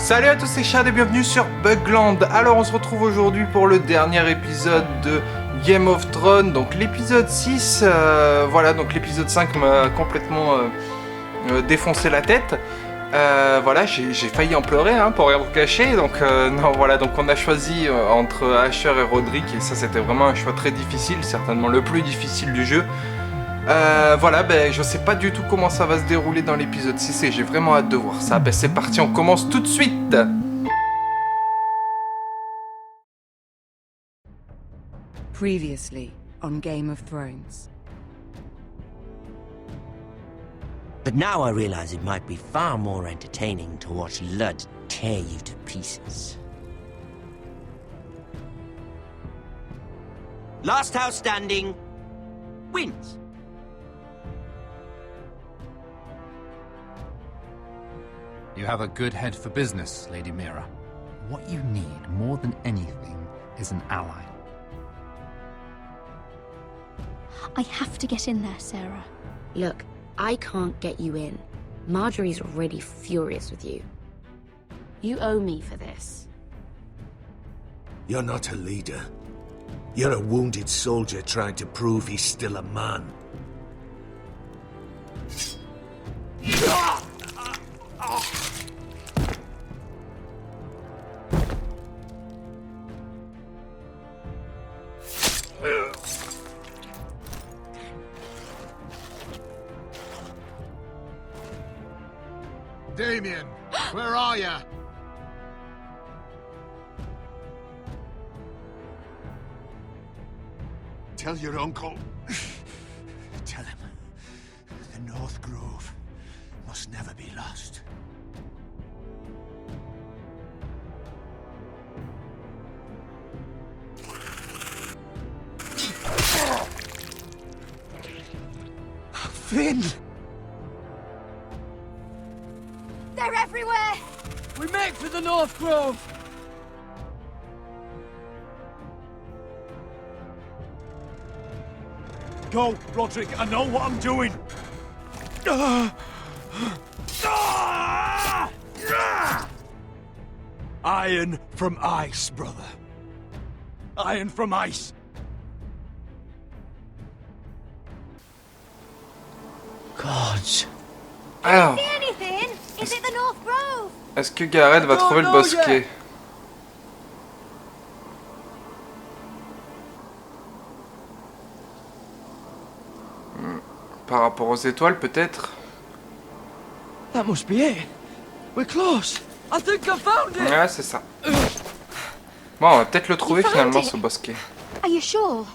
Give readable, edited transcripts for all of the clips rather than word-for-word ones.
Salut à tous, c'est Chad et bienvenue sur Bugland. Alors on se retrouve aujourd'hui pour le dernier épisode de Game of Thrones, donc l'épisode 6. Voilà, donc l'épisode 5 m'a complètement défoncé la tête. Voilà, j'ai failli en pleurer, hein, pour rien vous cacher. Donc non, voilà, donc on a choisi entre Asher et Roderick, et ça c'était vraiment un choix très difficile, certainement le plus difficile du jeu. Voilà, ben je sais pas du tout comment ça va se dérouler dans l'épisode 6 et j'ai vraiment hâte de voir ça. Ben c'est parti, on commence tout de suite. Previously on Game of Thrones. But now I realize it might be far more entertaining to watch Lud tear you to pieces. Last house standing wins. You have a good head for business, Lady Mira. What you need more than anything is an ally. I have to get in there, Sarah. Look, I can't get you in. Marjorie's already furious with you. You owe me for this. You're not a leader. You're a wounded soldier trying to prove he's still a man. Damien, where are ya? Tell your uncle. Tell him the North Grove must never be lost. Finn! They're everywhere! We make for the North Grove! Go, Roderick, I know what I'm doing! Iron from ice, brother. Iron from ice. Gods. Alors, See anything? Is it the North Grove? est-ce que Gareth va trouver le bosquet? Par rapport aux étoiles, peut-être? That must be it. We're close. I think I found it. Ouais, c'est ça. Bon, on va peut-être le trouver You found finalement, it? ce bosquet. Are you sure?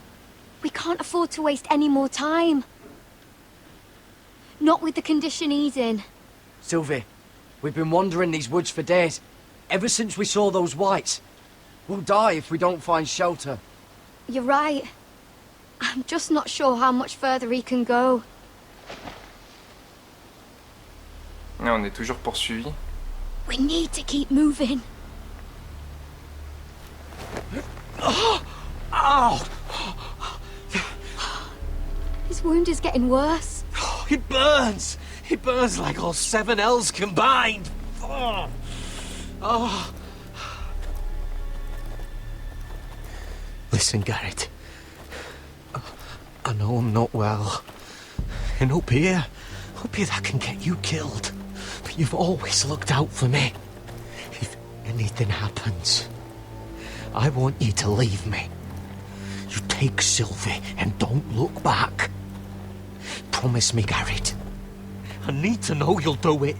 We can't afford to waste any more time. Not with the condition he's in. Sylvie, we've been wandering these woods for days. Ever since we saw those whites. We'll die if we don't find shelter. You're right. I'm just not sure how much further he can go. Ouais, on est toujours poursuivi. We need to keep moving. Ow! His wound is getting worse. It burns! It burns like all 7 L's combined! Oh. Oh. Listen, Garrett. I know I'm not well. And up here that can get you killed. But you've always looked out for me. If anything happens, I want you to leave me. You take Sylvie and don't look back. Promise me, Garrett. I need to know you'll do it.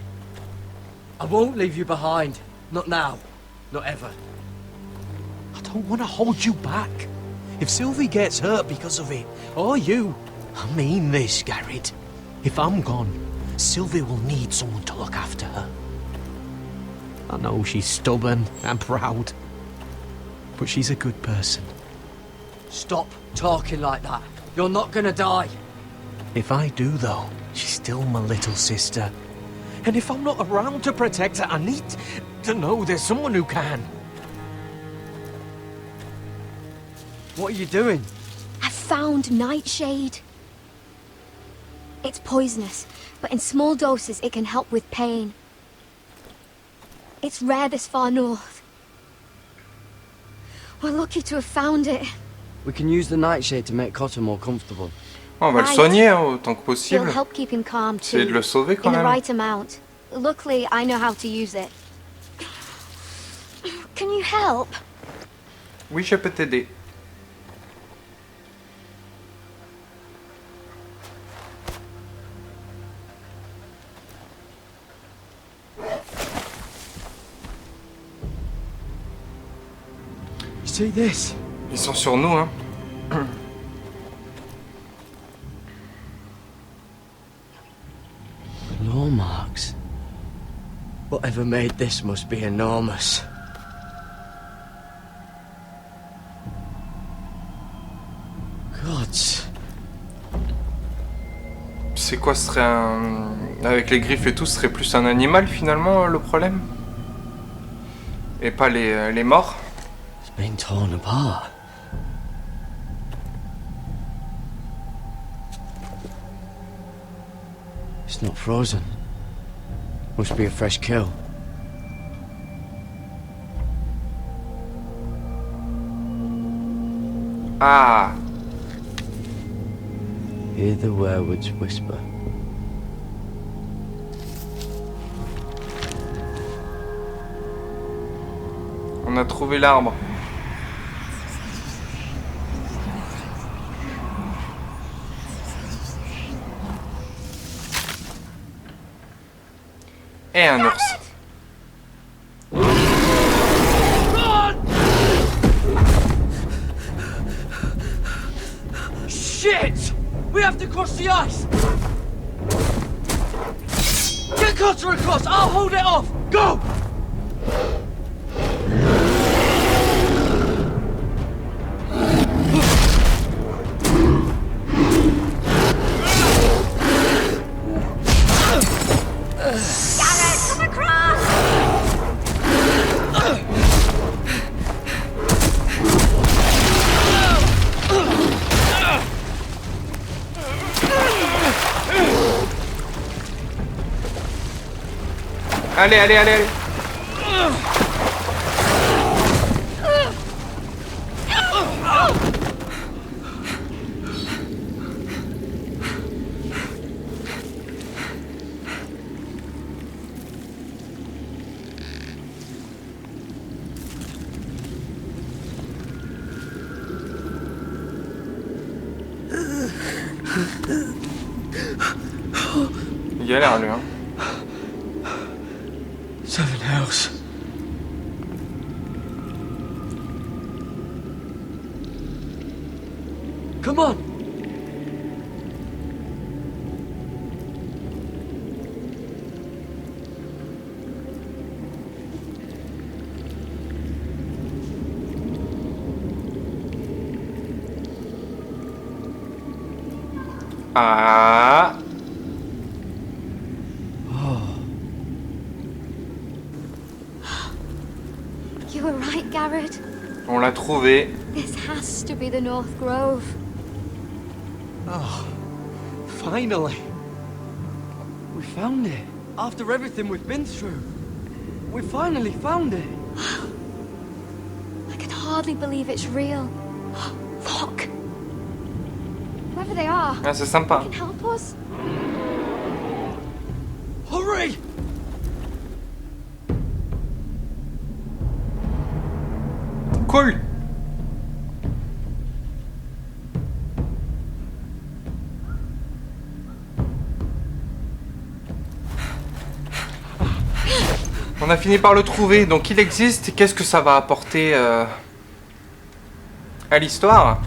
I won't leave you behind. Not now. Not ever. I don't want to hold you back. If Sylvie gets hurt because of it, or you, I mean this, Garrett. If I'm gone, Sylvie will need someone to look after her. I know she's stubborn and proud, but she's a good person. Stop talking like that. You're not gonna die. If I do, though, she's still my little sister. And if I'm not around to protect her, I need to know there's someone who can. What are you doing? I've found nightshade. It's poisonous, but in small doses it can help with pain. It's rare this far north. We're lucky to have found it. We can use the nightshade to make Cotter more comfortable. On va le soigner hein, autant que possible. It'll help keep him calm too. Essayer de le sauver quand in the même. right amount. Luckily, I know how to use it. Can you help? Oui, je peux t'aider. See this? Ils sont sur nous, hein. Claw marks. Whatever made this must be enormous. Gods. C'est quoi, ce serait un... Avec les griffes et tout, ce serait plus un animal finalement le problème? Et pas les morts? It's been torn apart. It's not frozen. Must be a fresh kill. Ah! Hear the werewolves whisper. On a trouvé l'arbre. Et un ours. Shit! We have to cross the ice! Get Cotter across! I'll hold it off! Go! Allez, allez, allez, allez. Il galère lui, hein. 7 hells. Come on! Ah! You were right, Garrett. On l'a trouvé. This has to be the North Grove. Oh, finally! We found it. After everything we've been through. We finally found it. I can hardly believe it's real. Look! Whoever they are, Ah, c'est sympa. can help us. Hurry! Cool. On a fini par le trouver, donc il existe. Qu'est-ce que ça va apporter à l'histoire?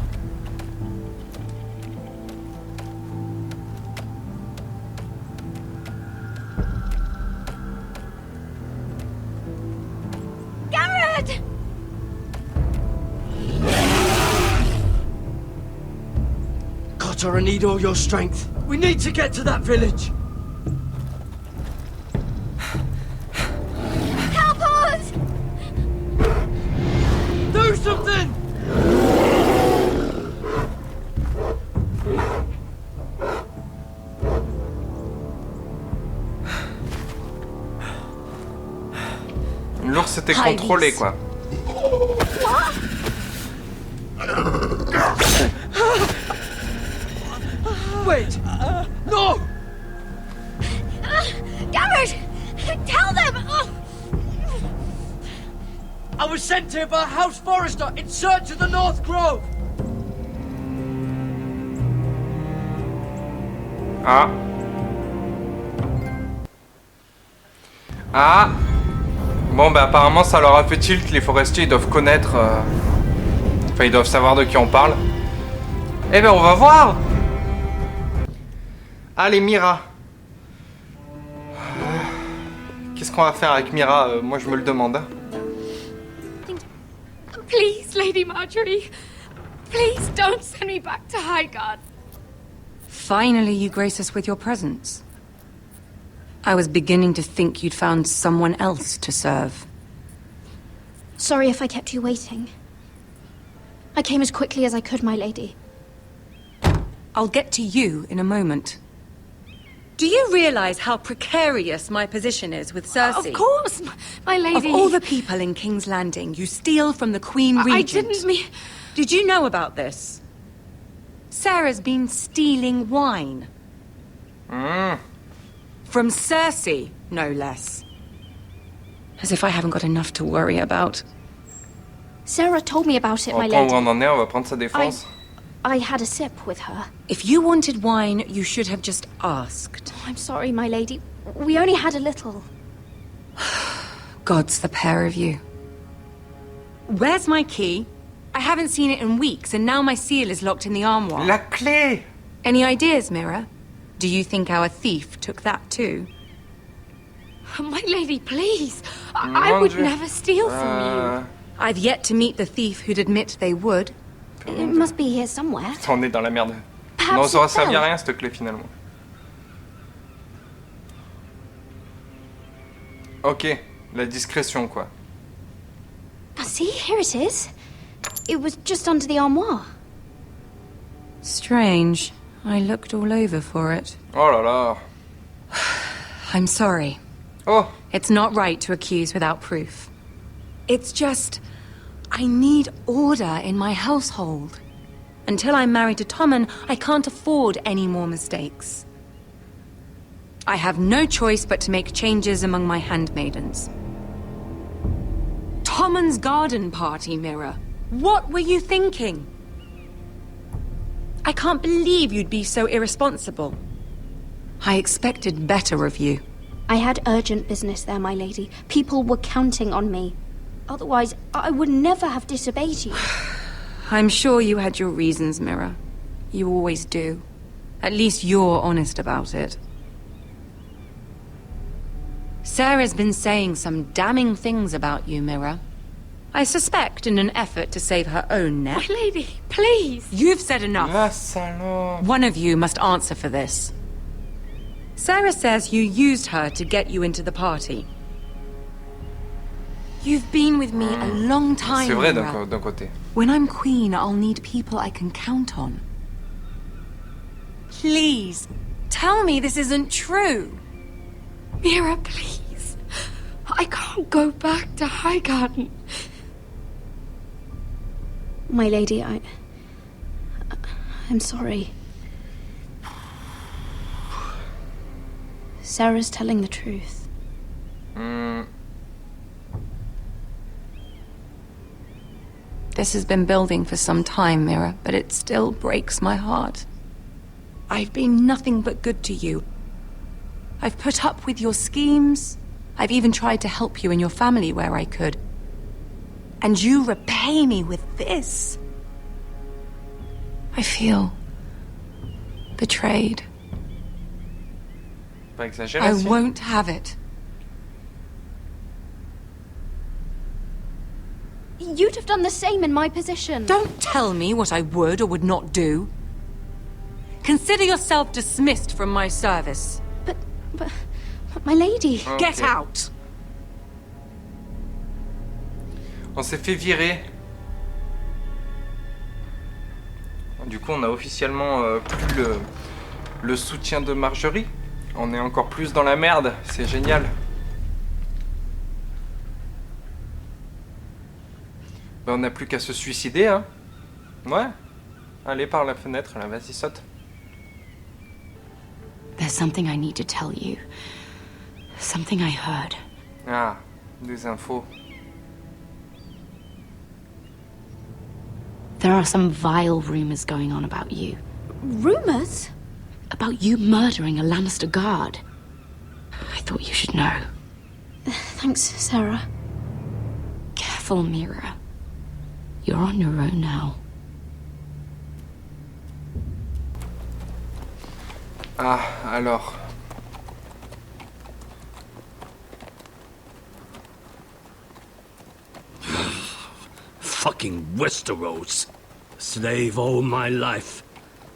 Garrett! Cotter, I need all your strength. We need to get to that village. Help us! Do something! c'était contrôlé, quoi. Wait! No! Garrett! Tell them! I was sent here by House Forrester in search of the North Grove! Ah. Ah. Bon, bah apparemment ça leur a fait tilt, les forestiers ils doivent connaître... Enfin, ils doivent savoir de qui on parle. Eh ben, on va voir. Allez, Mira. Qu'est-ce qu'on va faire avec Mira? Moi, je me le demande. Please, Lady Marjorie. Please don't send me back to Highgarden. Finally, you grace us with your presence. I was beginning to think you'd found someone else to serve. Sorry if I kept you waiting. I came as quickly as I could, my lady. I'll get to you in a moment. Do you realize how precarious my position is with Cersei? Of course, my lady. Of all the people in King's Landing, you steal from the Queen Regent. I didn't mean... Did you know about this? Sarah's been stealing wine. From Cersei, no less. As if I haven't got enough to worry about. Sarah told me about it, my On prend où lady. on en est, on va prendre sa défense. I had a sip with her. If you wanted wine, you should have just asked. I'm sorry, my lady. We only had a little. Gods, the pair of you. Where's my key? I haven't seen it in weeks, and now my seal is locked in the armoire. La clé! Any ideas, Mira? Do you think our thief took that too? My lady, please. I would never steal from you. I've yet to meet the thief who'd admit they would. It must be here somewhere. On est dans la merde. Perhaps Non, ça aura it servi à fell. rien cette clé finalement. Ok, la discrétion quoi. See, here it is. It was just under the armoire. Strange. I looked all over for it. Oh là là. I'm sorry. Oh. It's not right to accuse without proof. It's just... I need order in my household. Until I'm married to Tommen, I can't afford any more mistakes. I have no choice but to make changes among my handmaidens. Tommen's garden party, Mira. What were you thinking? I can't believe you'd be so irresponsible. I expected better of you. I had urgent business there, my lady. People were counting on me. Otherwise, I would never have disobeyed you. I'm sure you had your reasons, Mira. You always do. At least you're honest about it. Sarah's been saying some damning things about you, Mira. I suspect in an effort to save her own neck. My lady, please. You've said enough. La salope. One of you must answer for this. Sarah says you used her to get you into the party. You've been with me a long time, C'est vrai Mira. d'un côté. When I'm queen, I'll need people I can count on. Please, tell me this isn't true. Mira, please. I can't go back to Highgarden. My lady, I'm sorry. Sarah's telling the truth. This has been building for some time, Mira, but it still breaks my heart. I've been nothing but good to you. I've put up with your schemes. I've even tried to help you and your family where I could. And you repay me with this. I feel betrayed. Pas I exagération. won't have it. You'd have done the same in my position. Don't tell me what I would or would not do. Consider yourself dismissed from my service. But my lady. Ok. Get out! On s'est fait virer. Du coup, on a officiellement plus le soutien de Marjorie. On est encore plus dans la merde. C'est génial. Ben, on n'a plus qu'à se suicider, hein. Ouais. Allez, par la fenêtre, là, vas-y, saute. There's something I need to tell you. Something I heard. Ah, des infos. There are some vile rumors going on about you. Rumors? About you murdering a Lannister guard. I thought you should know. Thanks, Sarah. Careful, Mira. You're on your own now. Ah, alors. Fucking Westeros. Slave all my life.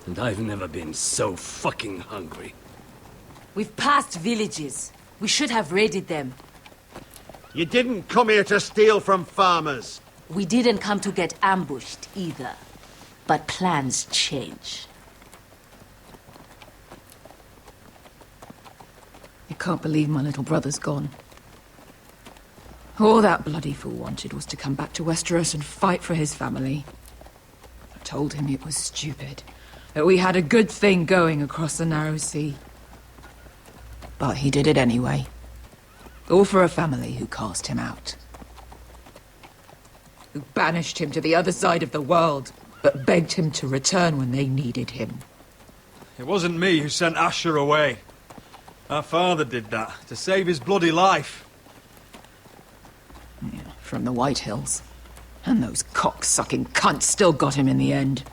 And I've never been so fucking hungry. We've passed villages. We should have raided them. You didn't come here to steal from farmers. We didn't come to get ambushed either. But plans change. I can't believe my little brother's gone. All that bloody fool wanted was to come back to Westeros and fight for his family. I told him it was stupid, that we had a good thing going across the narrow sea. But he did it anyway. All for a family who cast him out. Who banished him to the other side of the world, but begged him to return when they needed him. It wasn't me who sent Asher away. Our father did that, to save his bloody life. Yeah, from the White Hills. And those cock-sucking cunts still got him in the end.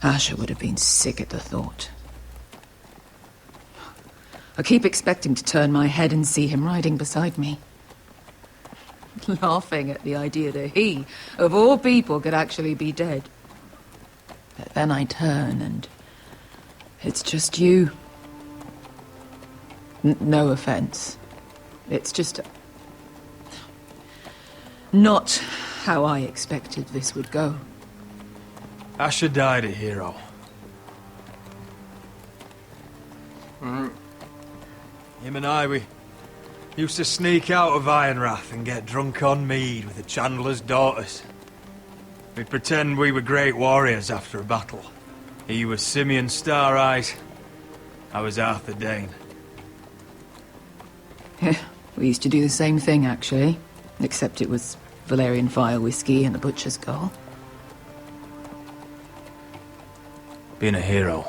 Asher would have been sick at the thought. I keep expecting to turn my head and see him riding beside me. Laughing at the idea that he, of all people, could actually be dead. But then I turn and it's just you. No offense. It's just not how I expected this would go. Asher died a hero. Him and I, we used to sneak out of Ironrath and get drunk on mead with the Chandler's daughters. We'd pretend we were great warriors after a battle. He was Simeon Star-Eyes. I was Arthur Dane. Yeah, we used to do the same thing, actually. Except it was Valerian fire whiskey and the butcher's girl. Being a hero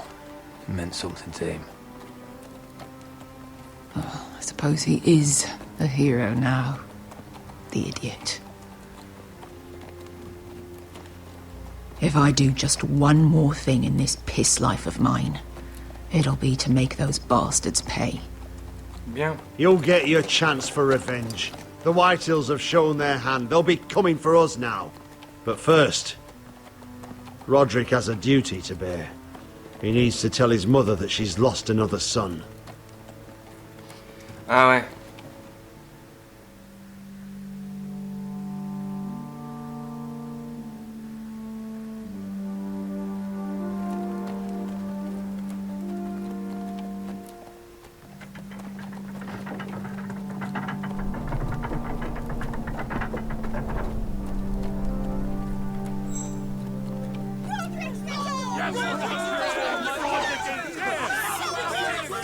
meant something to him. Oh, I suppose he is a hero now. The idiot. If I do just one more thing in this piss life of mine, it'll be to make those bastards pay. Bien. You'll get your chance for revenge. The Whitehills have shown their hand. They'll be coming for us now. But first, Roderick has a duty to bear. He needs to tell his mother that she's lost another son. Ah ouais.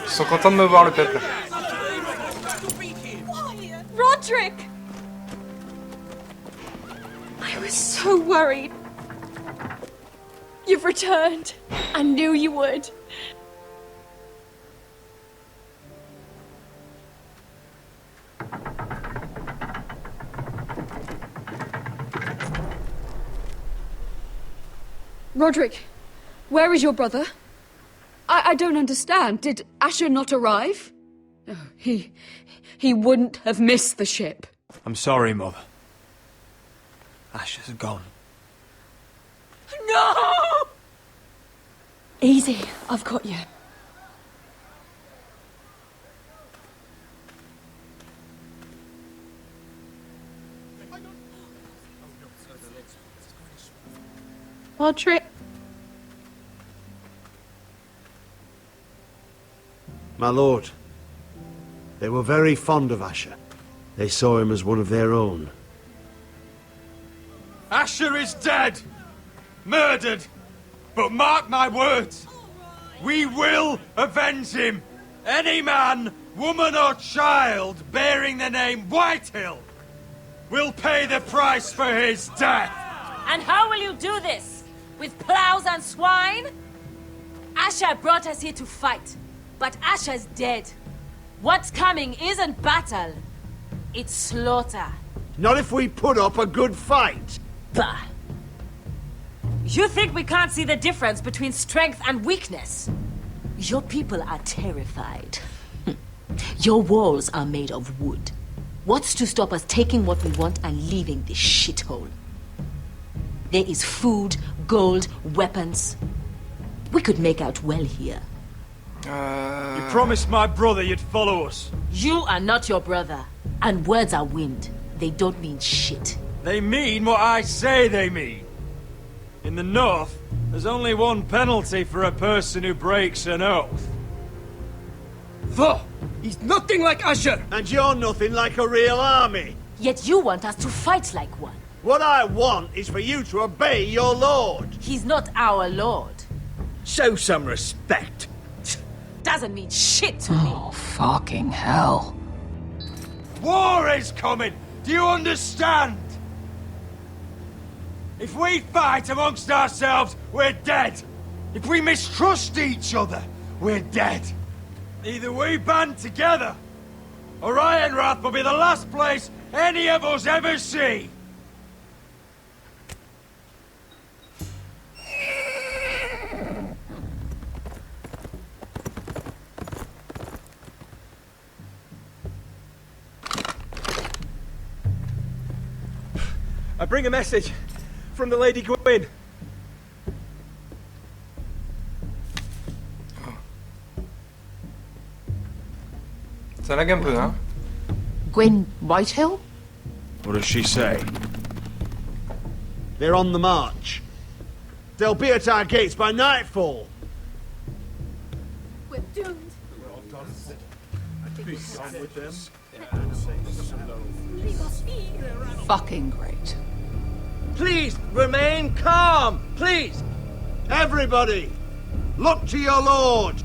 Ils sont contents de me voir, le peuple. Roderick! I was so worried. You've returned. I knew you would. Roderick, where is your brother? I don't understand. Did Asher not arrive? Oh, he wouldn't have missed the ship. I'm sorry, Mother. Asher's gone. No! Easy, I've got you. Roderick. My lord, they were very fond of Asher. They saw him as one of their own. Asher is dead! Murdered! But mark my words, we will avenge him! Any man, woman or child bearing the name Whitehill will pay the price for his death! And how will you do this? With plows and swine? Asher brought us here to fight, but Asher's dead. What's coming isn't battle, it's slaughter. Not if we put up a good fight. Bah! You think we can't see the difference between strength and weakness? Your people are terrified. Your walls are made of wood. What's to stop us taking what we want and leaving this shithole? There is food, gold, weapons. We could make out well here. You promised my brother you'd follow us. You are not your brother. And words are wind. They don't mean shit. They mean what I say they mean. In the north, there's only one penalty for a person who breaks an oath. Though, he's nothing like Asher! And you're nothing like a real army. Yet you want us to fight like one. What I want is for you to obey your lord. He's not our lord. Show some respect. Doesn't mean shit to me. Oh, fucking hell. War is coming! Do you understand? If we fight amongst ourselves, we're dead. If we mistrust each other, we're dead. Either we band together, or Ironrath will be the last place any of us ever see. I bring a message from the Lady Gwyn. Ça lag un peu, hein? Gwyn Whitehill? What does she say? They're on the march. They'll be at our gates by nightfall. We're doomed. Fucking great. Please, remain calm! Please! Everybody, look to your lord!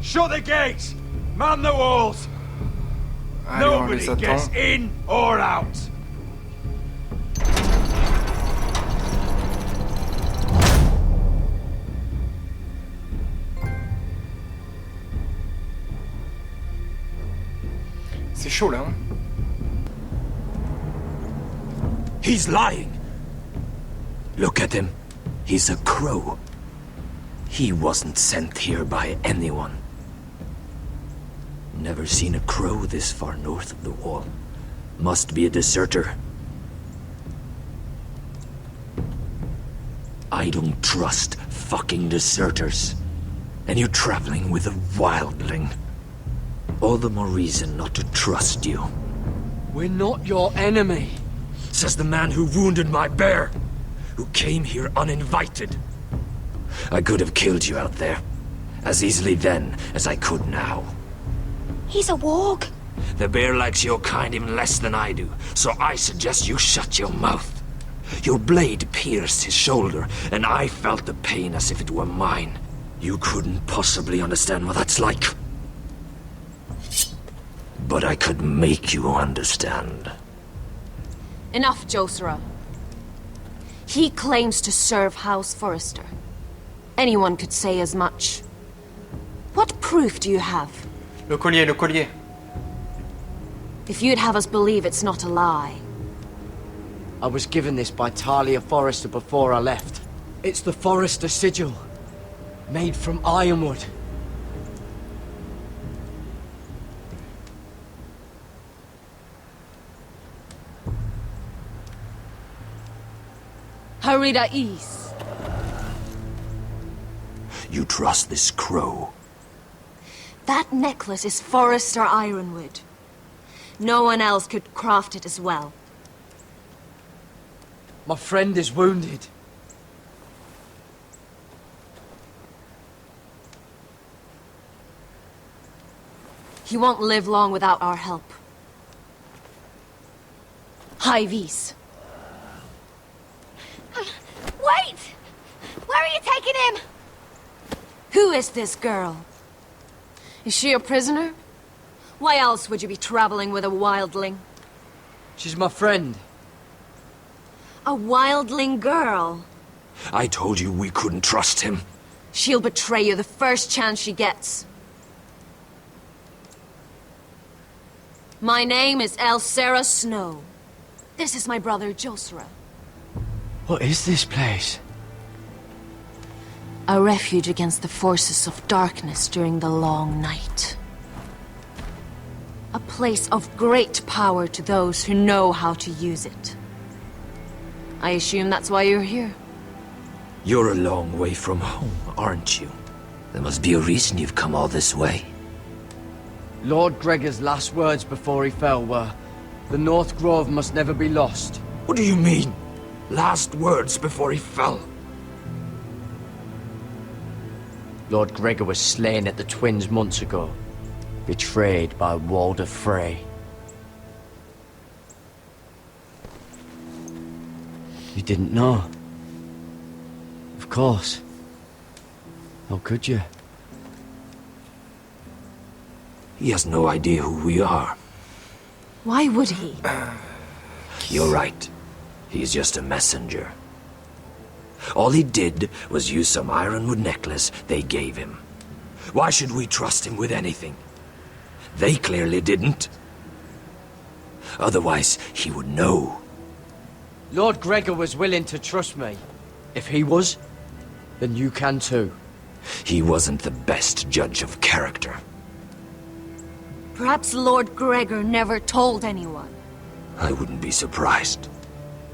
Shut the gates! Man the walls! Allez, on Nobody les gets attend. in or out! C'est chaud là, hein? He's lying! Look at him. He's a crow. He wasn't sent here by anyone. Never seen a crow this far north of the wall. Must be a deserter. I don't trust fucking deserters. And you're traveling with a wildling. All the more reason not to trust you. We're not your enemy. Says the man who wounded my bear. Who came here uninvited. I could have killed you out there. As easily then as I could now. He's a warg. The bear likes your kind even less than I do, so I suggest you shut your mouth. Your blade pierced his shoulder, and I felt the pain as if it were mine. You couldn't possibly understand what that's like. But I could make you understand. Enough, Josera. He claims to serve House Forrester. Anyone could say as much. What proof do you have? Le collier, le collier. If you'd have us believe it's not a lie. I was given this by Talia Forrester before I left. It's the Forrester sigil. Made from ironwood. Harida East. You trust this crow? That necklace is Forrester ironwood. No one else could craft it as well. My friend is wounded. He won't live long without our help. High Vis. you taking him? Who is this girl? Is she a prisoner? Why else would you be traveling with a wildling? She's my friend. A wildling girl? I told you we couldn't trust him. She'll betray you the first chance she gets. My name is Elsera Snow. This is my brother Josra. What is this place? A refuge against the forces of darkness during the long night. A place of great power to those who know how to use it. I assume that's why you're here. You're a long way from home, aren't you? There must be a reason you've come all this way. Lord Gregor's last words before he fell were, "The North Grove must never be lost." What do you mean? Last words before he fell? Lord Gregor was slain at the Twins months ago, betrayed by Walder Frey. You didn't know? Of course. How could you? He has no idea who we are. Why would he? You're right. He's just a messenger. All he did was use some ironwood necklace they gave him. Why should we trust him with anything? They clearly didn't. Otherwise, he would know. Lord Gregor was willing to trust me. If he was, then you can too. He wasn't the best judge of character. Perhaps Lord Gregor never told anyone. I wouldn't be surprised.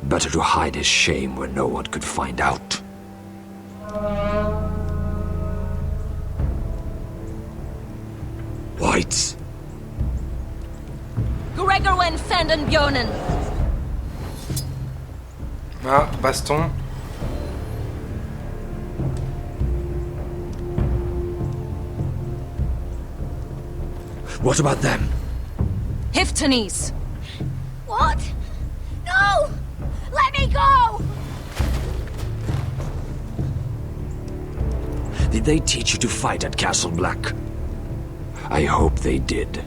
Better to hide his shame where no one could find out. Whites. Gregor wen fenden bjonen. Ah, baston. What about them? Hiftanes. What? No! Let me go! Did they teach you to fight at Castle Black? I hope they did.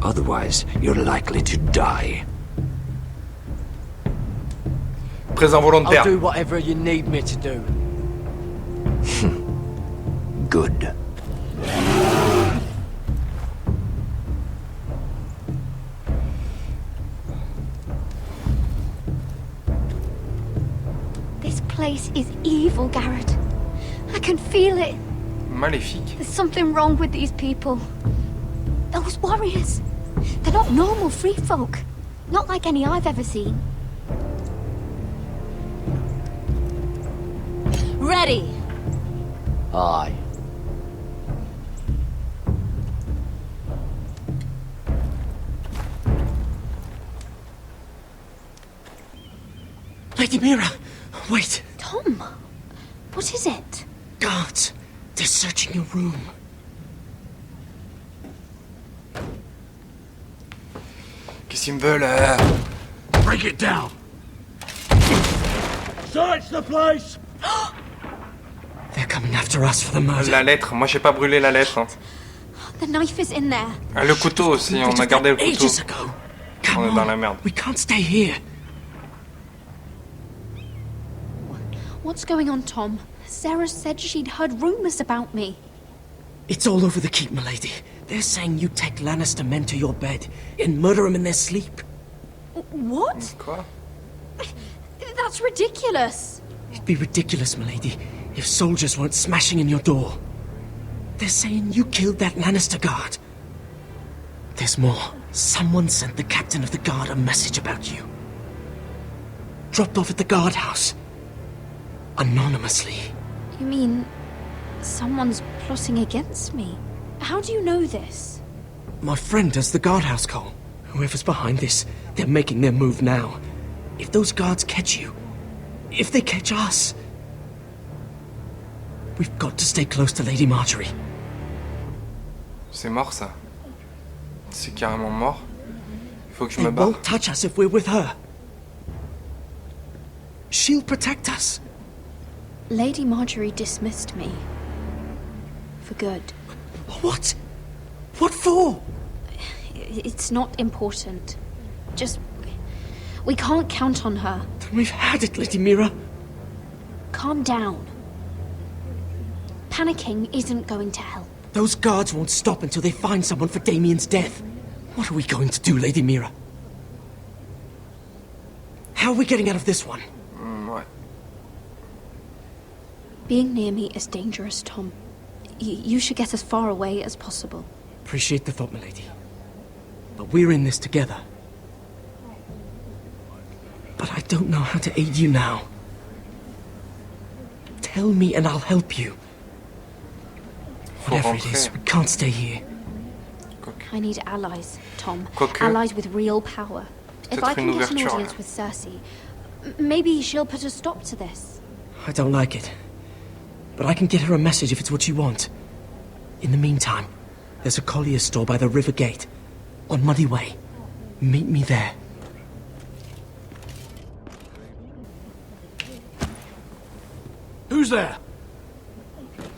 Otherwise, you're likely to die. Présent volontaire. I'll do whatever you need me to do. Good. This place is evil, Garrett. I can feel it. Maléfique. There's something wrong with these people. Those warriors. They're not normal free folk. Not like any I've ever seen. Ready. Aye. Lady Mira, wait. Tom, what is it? Guards, they're searching your room. Qu'est-ce qu'ils me veulent Break it down. Search the place. They're coming after us for the murder. La lettre, moi j'ai pas brûlé la lettre. Hein. The knife is in there. Ah, le couteau aussi, on a gardé le couteau. Ages ago. On est dans la merde. We can't stay here. What's going on, Tom? Sarah said she'd heard rumors about me. It's all over the keep, milady. They're saying you take Lannister men to your bed and murder them in their sleep. What? Quoi? That's ridiculous. It'd be ridiculous, milady, if soldiers weren't smashing in your door. They're saying you killed that Lannister guard. There's more. Someone sent the captain of the guard a message about you. Dropped off at the guardhouse. Anonymously. You mean someone's plotting against me? How do you know this? My friend does the guardhouse call. Whoever's behind this, they're making their move now. If those guards catch you, if they catch us, we've got to stay close to Lady Marjorie. C'est mort ça. C'est carrément mort. Il faut que je They me barre. won't touch us if we're with her. She'll protect us. Lady Marjorie dismissed me. For good. What? What for? It's not important. Just... we can't count on her. Then we've had it, Lady Mira. Calm down. Panicking isn't going to help. Those guards won't stop until they find someone for Damien's death. What are we going to do, Lady Mira? How are we getting out of this one? Ouais. Being near me is dangerous, Tom. You should get as far away as possible. Appreciate the thought, milady. But we're in this together. But I don't know how to aid you now. Tell me and I'll help you. Whatever it is, we can't stay here. I need allies, Tom. Allies with real power. If I can get an audience with Cersei, maybe she'll put a stop to this. I don't like it. But I can get her a message if it's what you want. In the meantime, there's a collier's store by the river gate. On Muddy Way. Meet me there. Who's there?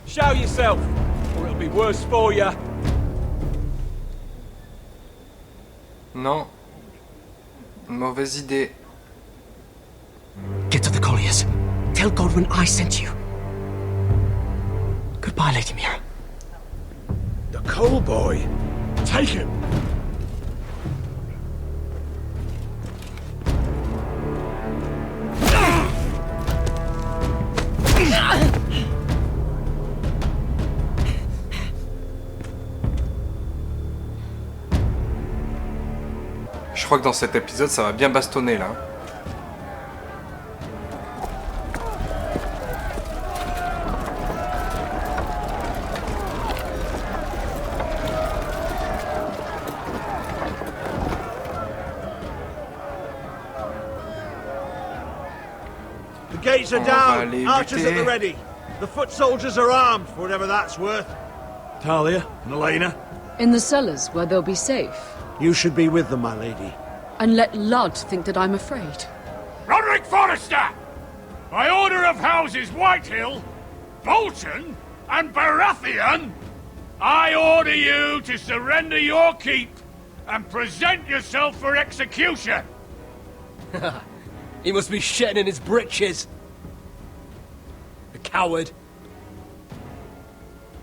Show yourself, or it'll be worse for you. Non. Mauvaise idée. Get to the colliers. Tell Godwin I sent you. Goodbye, Lady Mira. The coal boy. Take him. Je crois que dans cet épisode, ça va bien bastonner là. The gates are down. Archers at the ready. The foot soldiers are armed, for whatever that's worth. Talia and Elena? In the cellars, where they'll be safe. You should be with them, my lady. And let Ludd think that I'm afraid. Roderick Forrester! By order of Houses Whitehill, Bolton, and Baratheon, I order you to surrender your keep and present yourself for execution. He must be shitting in his britches. The coward.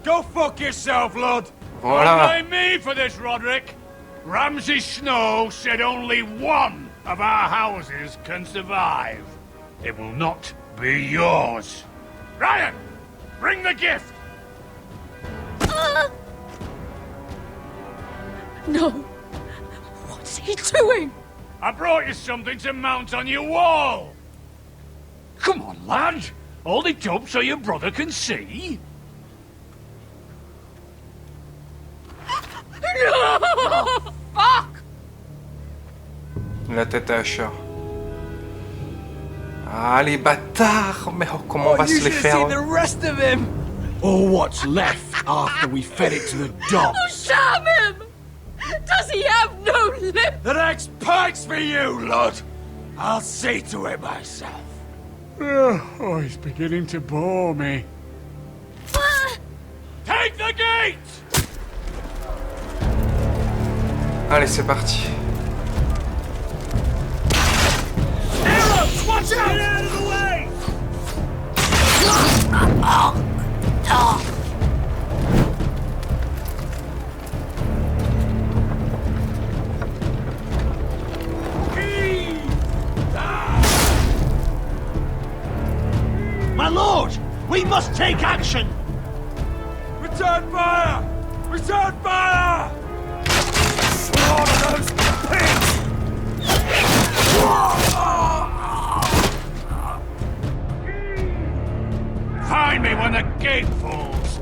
Go fuck yourself, Lud. Voilà. Don't blame me for this, Roderick. Ramsay Snow said only one of our houses can survive. It will not be yours. Ryan, bring the gift. No. What's he doing? I brought you something to mount on your wall. Come on, lad. Hold it up so your brother can see. No! Fuck! La tête à Asher. Ah, les bâtards! Mais comment on va se les faire? The rest of him. Or what's left after we fed it to the dogs. Oh, sham him! Does he have no lip? The next pike's for you, Lud. I'll see to it myself. Oh, he's beginning to bore me. Take the gate! Allez, c'est parti. Arrows, watch out! Get out of the way! My lord! We must take action! Return fire! Return fire! Slaughter those pigs! Find me when the gate falls!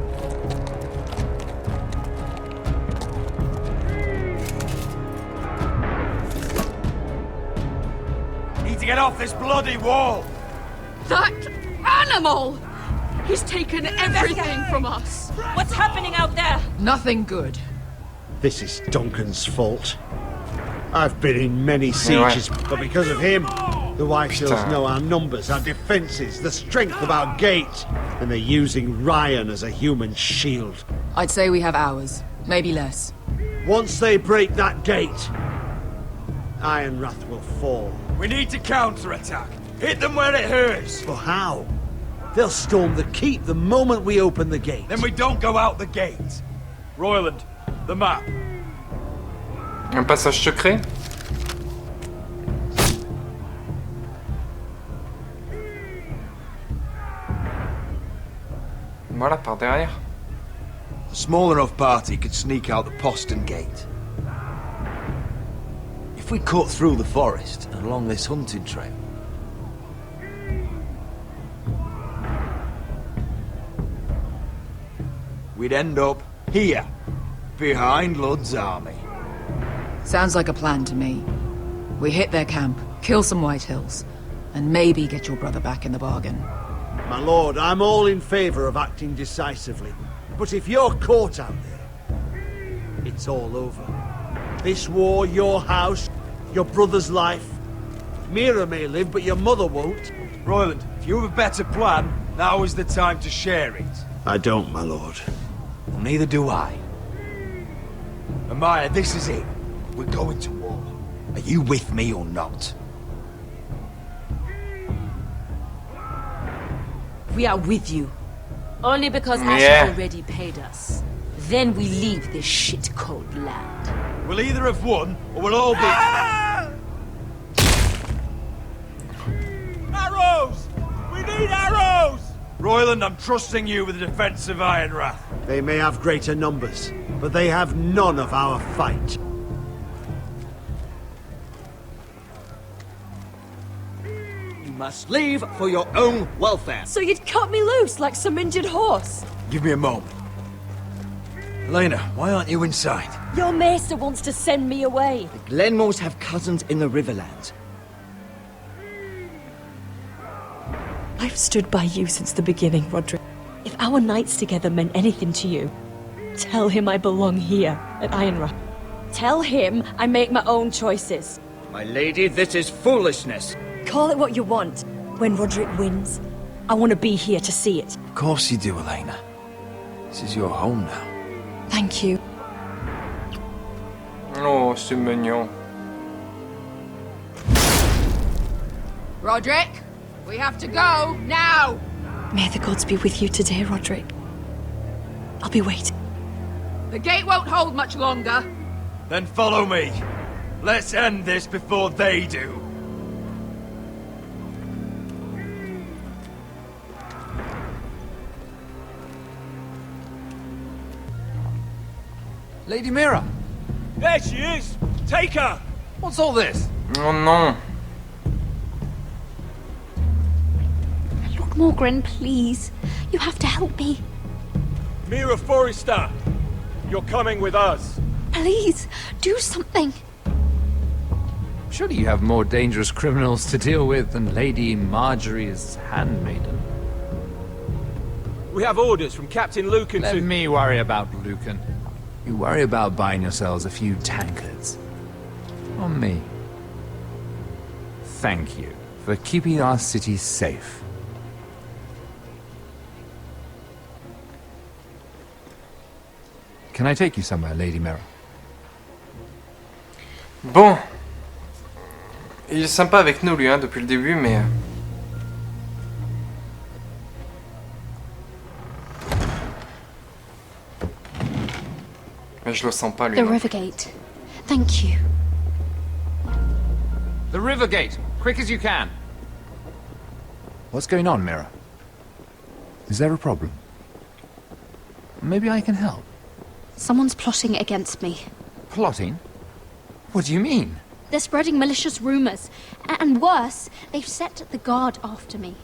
Need to get off this bloody wall! That animal! He's taken everything from us. What's happening out there? Nothing good. This is Duncan's fault. I've been in many sieges, but because of him, The Whitehills know our numbers, our defences, the strength of our gate, and they're using Ryan as a human shield. I'd say we have hours, maybe less. Once they break that gate, Ironrath will fall. We need to counter-attack. Hit them where it hurts. But how? They'll storm the keep the moment we open the gate. Then we don't go out the gate. Royland, the map. Un passage secret? Voilà, par derrière. A small enough party could sneak out the postern gate. If we cut through the forest and along this hunting trail, we'd end up here, behind Lud's army. Sounds like a plan to me. We hit their camp, kill some Whitehills, and maybe get your brother back in the bargain. My lord, I'm all in favour of acting decisively. But if you're caught out there, it's all over. This war, your house, your brother's life. Mira may live, but your mother won't. Royland, if you have a better plan, now is the time to share it. I don't, my lord. Well, neither do I. Amaya, this is it. We're going to war. Are you with me or not? We are with you. Only because Asher already paid us. Then we leave this shit-cold land. We'll either have won, or we'll all be... Arrows! We need arrows! Royland, I'm trusting you with the defense of Ironrath. They may have greater numbers, but they have none of our fight. Must leave for your own welfare. So you'd cut me loose like some injured horse? Give me a moment. Elena, why aren't you inside? Your maester wants to send me away. The Glenmores have cousins in the Riverlands. I've stood by you since the beginning, Roderick. If our nights together meant anything to you, tell him I belong here at Ironrath. Tell him I make my own choices. My lady, this is foolishness. Call it what you want. When Roderick wins, I want to be here to see it. Of course you do, Elena. This is your home now. Thank you. Oh, c'est mignon. Roderick, we have to go, now! May the gods be with you today, Roderick. I'll be waiting. The gate won't hold much longer. Then follow me. Let's end this before they do. Lady Mira! There she is! Take her! What's all this? Oh non. Look, Morgren, please. You have to help me. Mira Forrester! You're coming with us. Please, do something. Surely you have more dangerous criminals to deal with than Lady Marjorie's handmaiden. We have orders from Captain Lucan Let me worry about Lucan. You worry about buying yourselves a few tankards. On me. Thank you for keeping our city safe. Can I take you somewhere, Lady Mira? Bon. Il est sympa avec nous, lui, hein, depuis le début, mais... Mais je le sens pas, lui. The river gate. Thank you. The river gate! Quick as you can! What's going on, Mira? Is there a problem? Maybe I can help. Someone's plotting against me. Plotting? What do you mean? They're spreading malicious rumors. And worse, they've set the guard after me.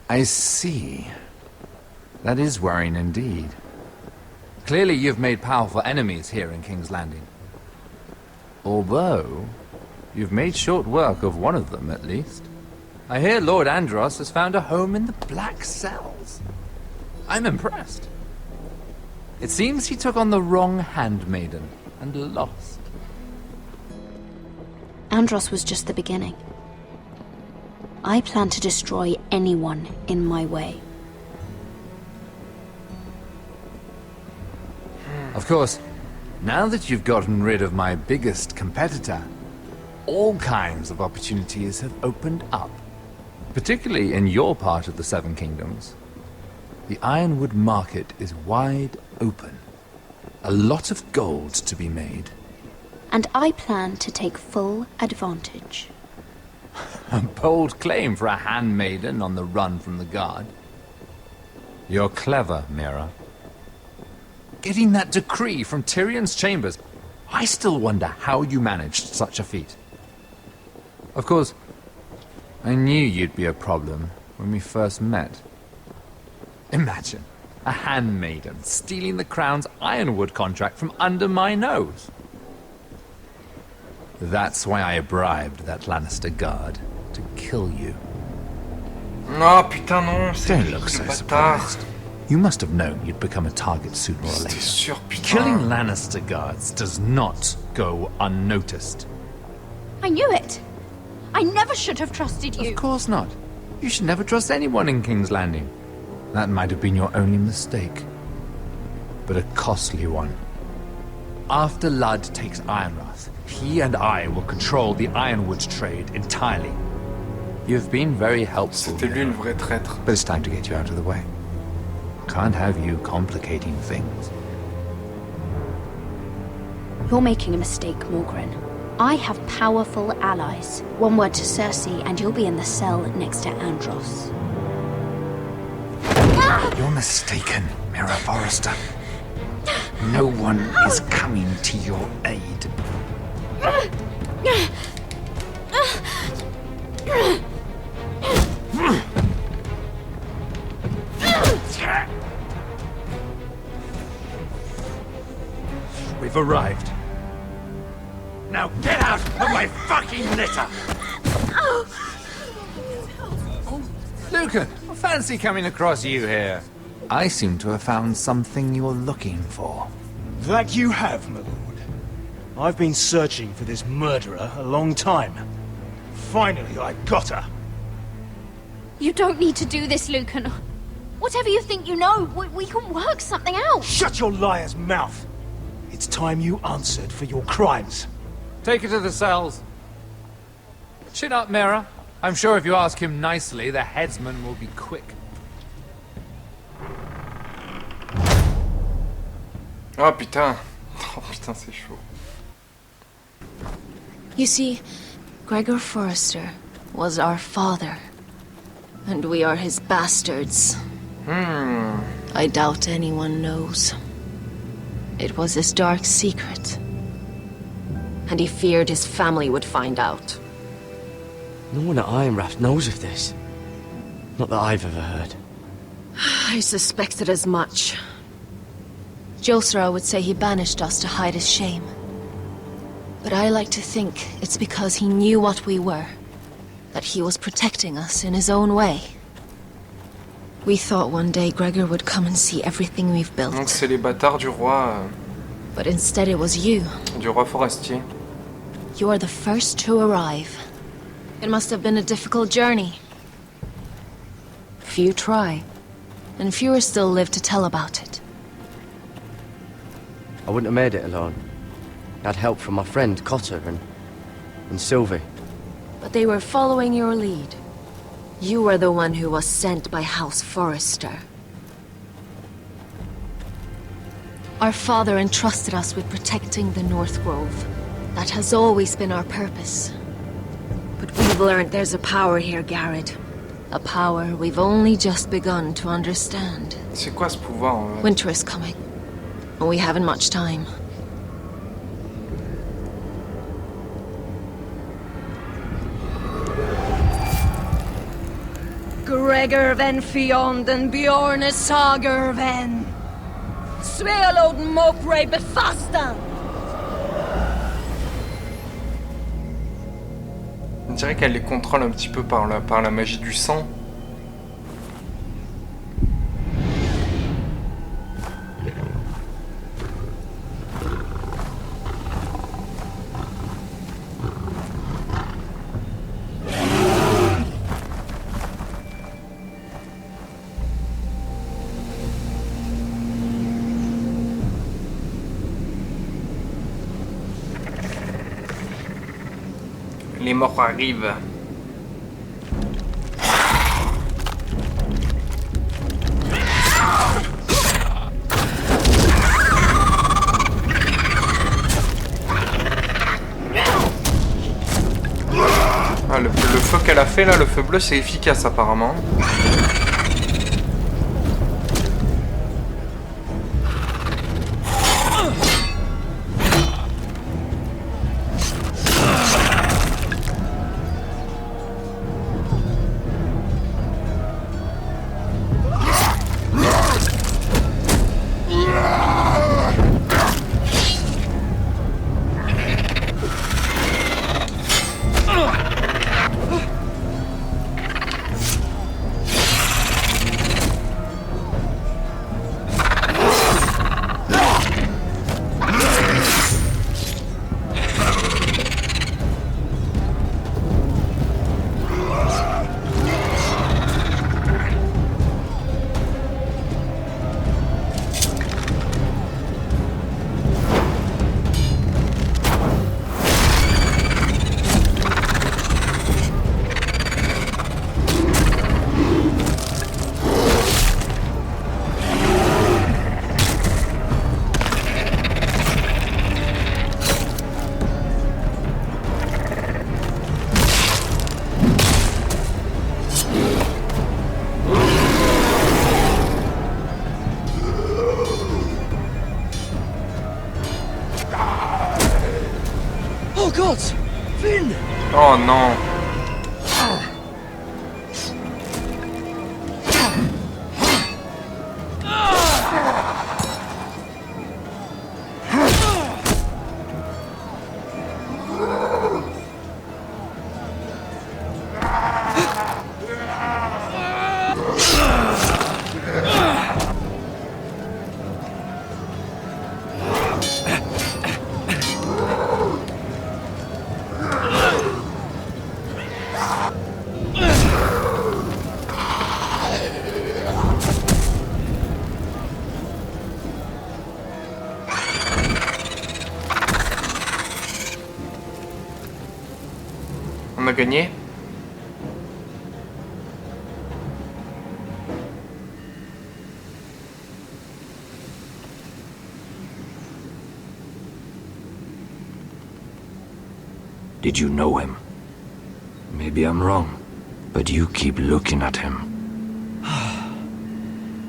I see. That is worrying indeed. Clearly you've made powerful enemies here in King's Landing. Although, you've made short work of one of them, at least. I hear Lord Andros has found a home in the Black Cells. I'm impressed. It seems he took on the wrong handmaiden and lost. Andros was just the beginning. I plan to destroy anyone in my way. Of course, now that you've gotten rid of my biggest competitor, all kinds of opportunities have opened up. Particularly in your part of the Seven Kingdoms. The ironwood market is wide open. A lot of gold to be made. And I plan to take full advantage. A bold claim for a handmaiden on the run from the guard. You're clever, Mira. Getting that decree from Tyrion's chambers, I still wonder how you managed such a feat. Of course, I knew you'd be a problem when we first met. Imagine a handmaiden stealing the crown's ironwood contract from under my nose. That's why I bribed that Lannister guard to kill you. Non, putain non, Don't look so surprised. You must have known you'd become a target sooner or later. Sûr, Killing Lannister guards does not go unnoticed. I knew it. I never should have trusted you. Of course not. You should never trust anyone in King's Landing. That might have been your only mistake. But a costly one. After Ludd takes Ironrath, he and I will control the ironwood trade entirely. You've been very helpful. C'était lui le vrai traître. But it's time to get you out of the way. Can't have you complicating things. You're making a mistake, Morgren. I have powerful allies. One word to Cersei and you'll be in the cell next to Andros. You're mistaken, Mira Forrester. No one is coming to your aid. We've arrived. Now get out of my fucking litter! Lucan, I fancy coming across you here. I seem to have found something you're looking for. That you have, my lord. I've been searching for this murderer a long time. Finally, I got her. You don't need to do this, Lucan. Whatever you think you know, we can work something out. Shut your liar's mouth! It's time you answered for your crimes. Take her to the cells. Chin up, Mira. I'm sure if you ask him nicely, the headsman will be quick. Oh putain. Oh putain, c'est chaud. You see, Gregor Forrester was our father. And we are his bastards. I doubt anyone knows. It was his dark secret. And he feared his family would find out. No one at Ironrath knows of this. Not that I've ever heard. I suspected as much. Josera would say he banished us to hide his shame. But I like to think it's because he knew what we were. That he was protecting us in his own way. We thought one day Gregor would come and see everything we've built. Donc c'est les bâtards du roi. But instead it was you. Du roi forestier. You are the first to arrive. It must have been a difficult journey. Few try, and fewer still live to tell about it. I wouldn't have made it alone. I had help from my friend Cotter and Sylvie. But they were following your lead. You were the one who was sent by House Forrester. Our father entrusted us with protecting the North Grove. That has always been our purpose. But we've learned there's a power here, Garrett. A power we've only just begun to understand. C'est quoi ce pouvoir en fait? Winter is coming. And we haven't much time. Gregor ven Fionn Bjorn Sager ven. Svealod Mopre befastan. On dirait qu'elle les contrôle un petit peu par la magie du sang. Les morts arrivent. Ah, le feu qu'elle a fait là, le feu bleu, c'est efficace apparemment. Oh non. On a gagné. Did you know him? Maybe I'm wrong, but you keep looking at him.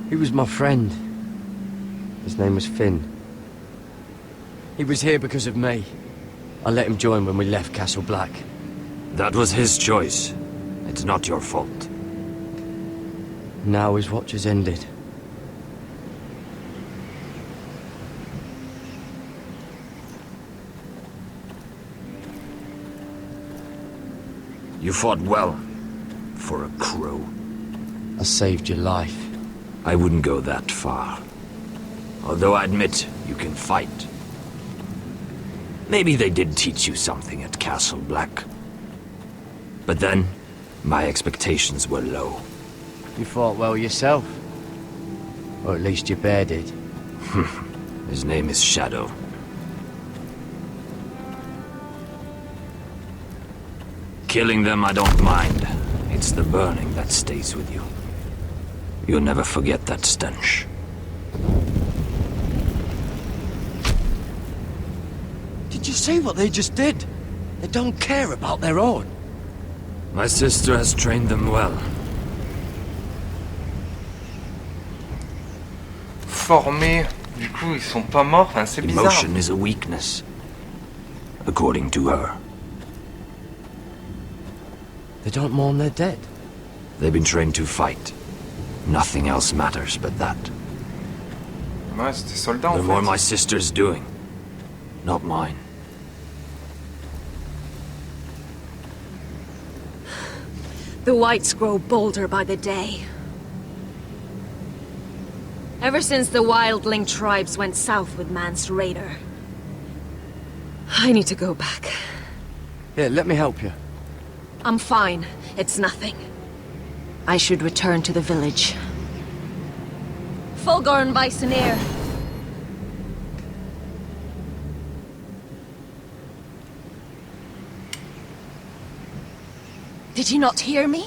He was my friend. His name was Finn. He was here because of me. I let him join when we left Castle Black. That was his choice. It's not your fault. Now his watch has ended. You fought well, for a crow. I saved your life. I wouldn't go that far. Although I admit, you can fight. Maybe they did teach you something at Castle Black. But then, my expectations were low. You fought well yourself. Or at least your bear did. His name is Shadow. Killing them I don't mind. It's the burning that stays with you. You'll never forget that stench. Did you see what they just did? They don't care about their own. My sister has trained them well. Formés, du coup ils sont pas morts, enfin, c'est bizarre. Emotion is a weakness, according to her. They don't mourn their dead. They've been trained to fight. Nothing else matters but that. Ouais, c'était soldat en The fait. more my sister's doing, not mine. The whites grow bolder by the day. Ever since the wildling tribes went south with Mance Raider. I need to go back. Here, let me help you. I'm fine. It's nothing. I should return to the village. Fulgorn Bison-ear. Did you not hear me?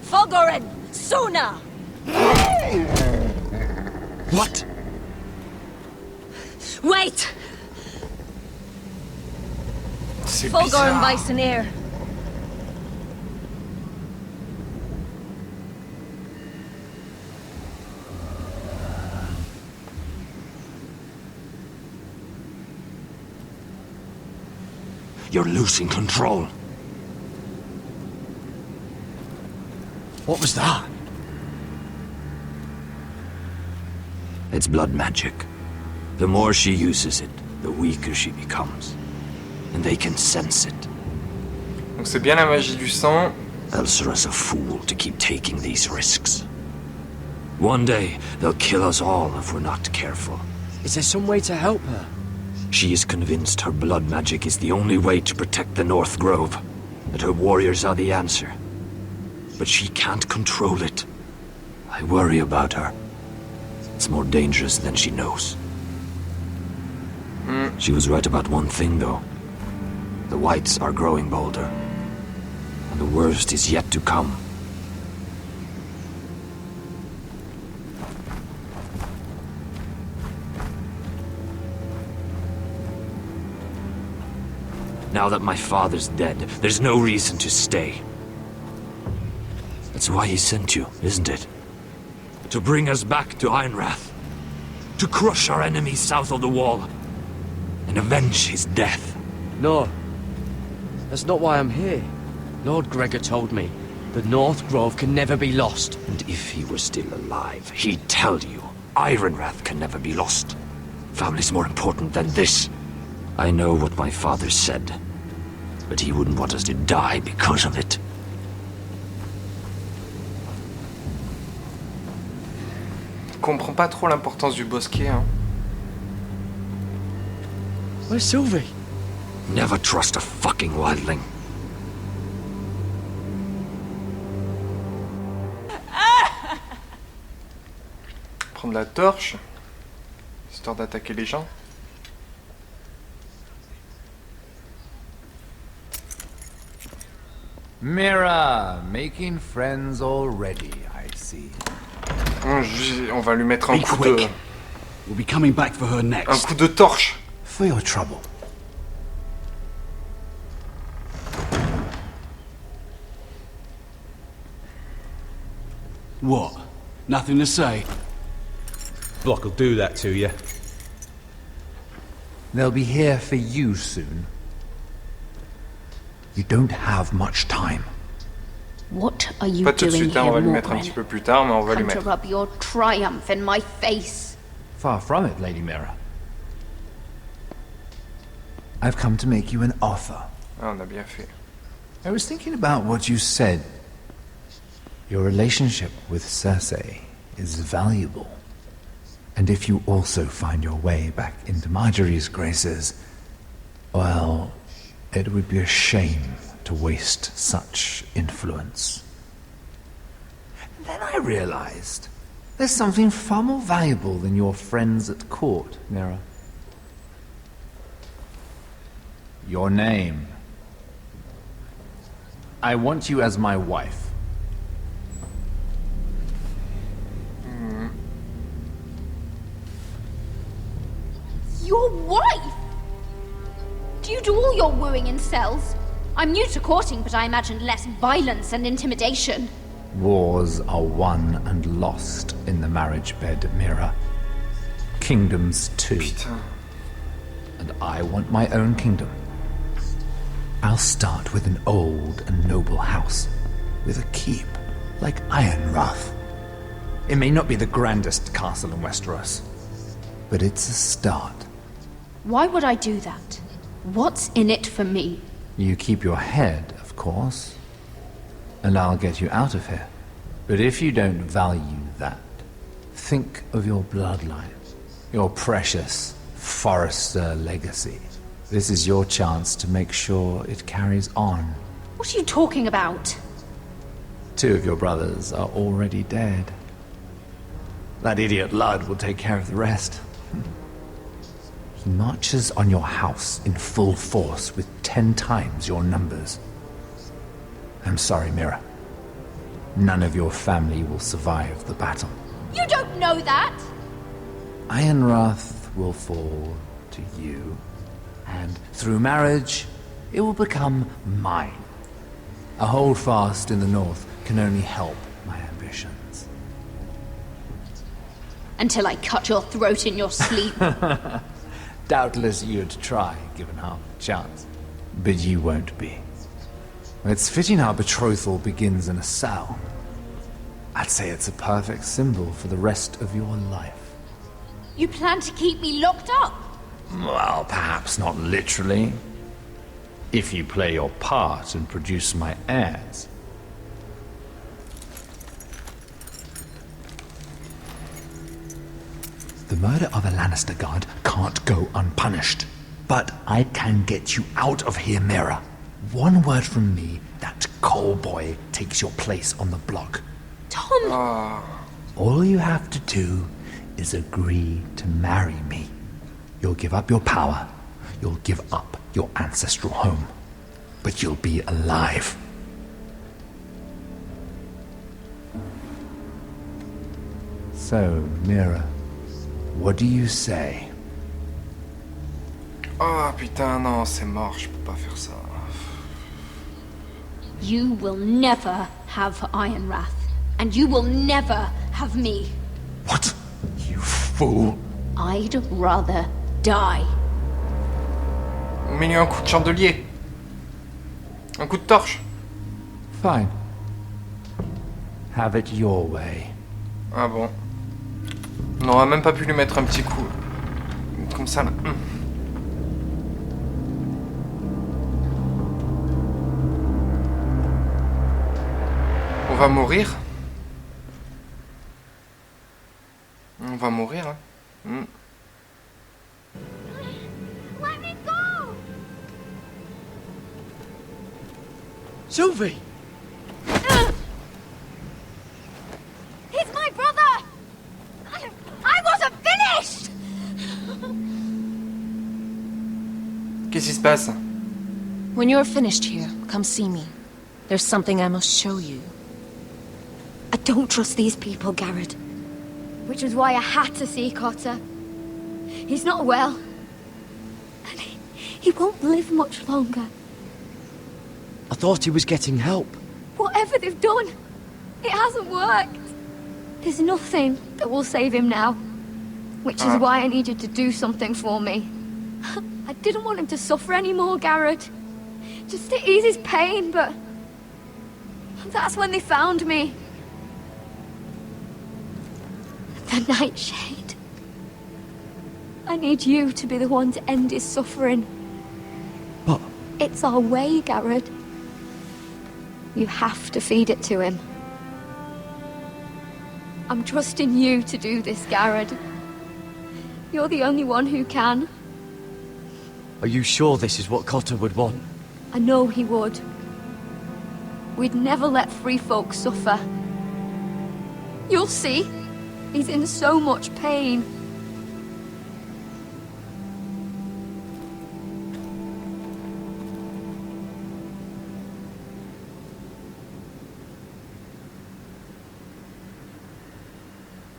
Fogoren, sooner! What? Wait! C'est Fogoren bizarre. Weiseneer. You're losing control. What was that? It's blood magic. The more she uses it, the weaker she becomes. And they can sense it. Donc c'est bien la magie du sang. Elsera's a fool to keep taking these risks. One day, they'll kill us all if we're not careful. Is there some way to help her? She is convinced her blood magic is the only way to protect the North Grove, that her warriors are the answer. But she can't control it. I worry about her. It's more dangerous than she knows. She was right about one thing, though. The whites are growing bolder. And the worst is yet to come. Now that my father's dead, there's no reason to stay. That's why he sent you, isn't it? To bring us back to Ironrath. To crush our enemies south of the wall. And avenge his death. No. That's not why I'm here. Lord Gregor told me the North Grove can never be lost. And if he were still alive, he'd tell you Ironrath can never be lost. Family's more important than this. I know what my father said, but he wouldn't want us to die because of it. Je comprends pas trop l'importance du bosquet, hein. Where's Sylvie? Never trust a fucking wildling. Prendre la torche, histoire d'attaquer les gens. Mira, making friends already, I see. On va lui mettre un coup de... We'll be coming back for her next. Un coup de torche. For your trouble. What? Nothing to say? Block will do that to you. They'll be here for you soon. You don't have much time. What are you Pas tout de doing suite, hein, here, on va lui mettre un Morgren? petit peu plus tard, mais on va lui Come to mettre. rub your triumph in my face. Far from it, Lady Mira. I've come to make you an offer. Ah, on a bien fait. I was thinking about what you said. Your relationship with Cersei is valuable. And if you also find your way back into Marjorie's graces, well, it would be a shame to waste such influence. And then I realized there's something far more valuable than your friends at court, Mira. Your name. I want you as my wife. Your wife? Do you do all your wooing in cells? I'm new to courting, but I imagined less violence and intimidation. Wars are won and lost in the marriage bed, Mira. Kingdoms too. Putain. And I want my own kingdom. I'll start with an old and noble house, with a keep, like Ironrath. It may not be the grandest castle in Westeros, but it's a start. Why would I do that? What's in it for me? You keep your head, of course, and I'll get you out of here. But if you don't value that, think of your bloodline, your precious Forrester legacy. This is your chance to make sure it carries on. What are you talking about? 2 of your brothers are already dead. That idiot Ludd will take care of the rest. He marches on your house in full force with 10 times your numbers. I'm sorry, Mira. None of your family will survive the battle. You don't know that! Ironrath will fall to you, and through marriage, it will become mine. A holdfast in the north can only help my ambitions. Until I cut your throat in your sleep. Doubtless you'd try, given half a chance. But you won't be. It's fitting our betrothal begins in a cell. I'd say it's a perfect symbol for the rest of your life. You plan to keep me locked up? Well, perhaps not literally. If you play your part and produce my heirs. The murder of a Lannister guard can't go unpunished. But I can get you out of here, Mira. One word from me, that coal boy takes your place on the block. Tom! All you have to do is agree to marry me. You'll give up your power. You'll give up your ancestral home. But you'll be alive. So, Mira, what do you say? Oh putain, non, c'est mort, je peux pas faire ça. You will never have Ironrath. And you will never have me. What? You fool. I'd rather die. Mets-lui un coup de chandelier. Un coup de torche. Fine. Have it your way. Ah bon. On n'aurait même pas pu lui mettre un petit coup. Comme ça là. On va mourir. On va mourir, hein. Let me go! Sylvie! He's my brother! I wasn't finished! Qu'est-ce qui se passe? When you're finished here, come see me. There's something I must show you. I don't trust these people, Garrett. Which was why I had to see Cotter. He's not well. And he won't live much longer. I thought he was getting help. Whatever they've done, it hasn't worked. There's nothing that will save him now. Which is why I needed to do something for me. I didn't want him to suffer anymore, Garrett. Just to ease his pain, but... that's when they found me. The Nightshade. I need you to be the one to end his suffering. But... it's our way, Garrett. You have to feed it to him. I'm trusting you to do this, Garrett. You're the only one who can. Are you sure this is what Cotter would want? I know he would. We'd never let free folk suffer. You'll see. He's in so much pain.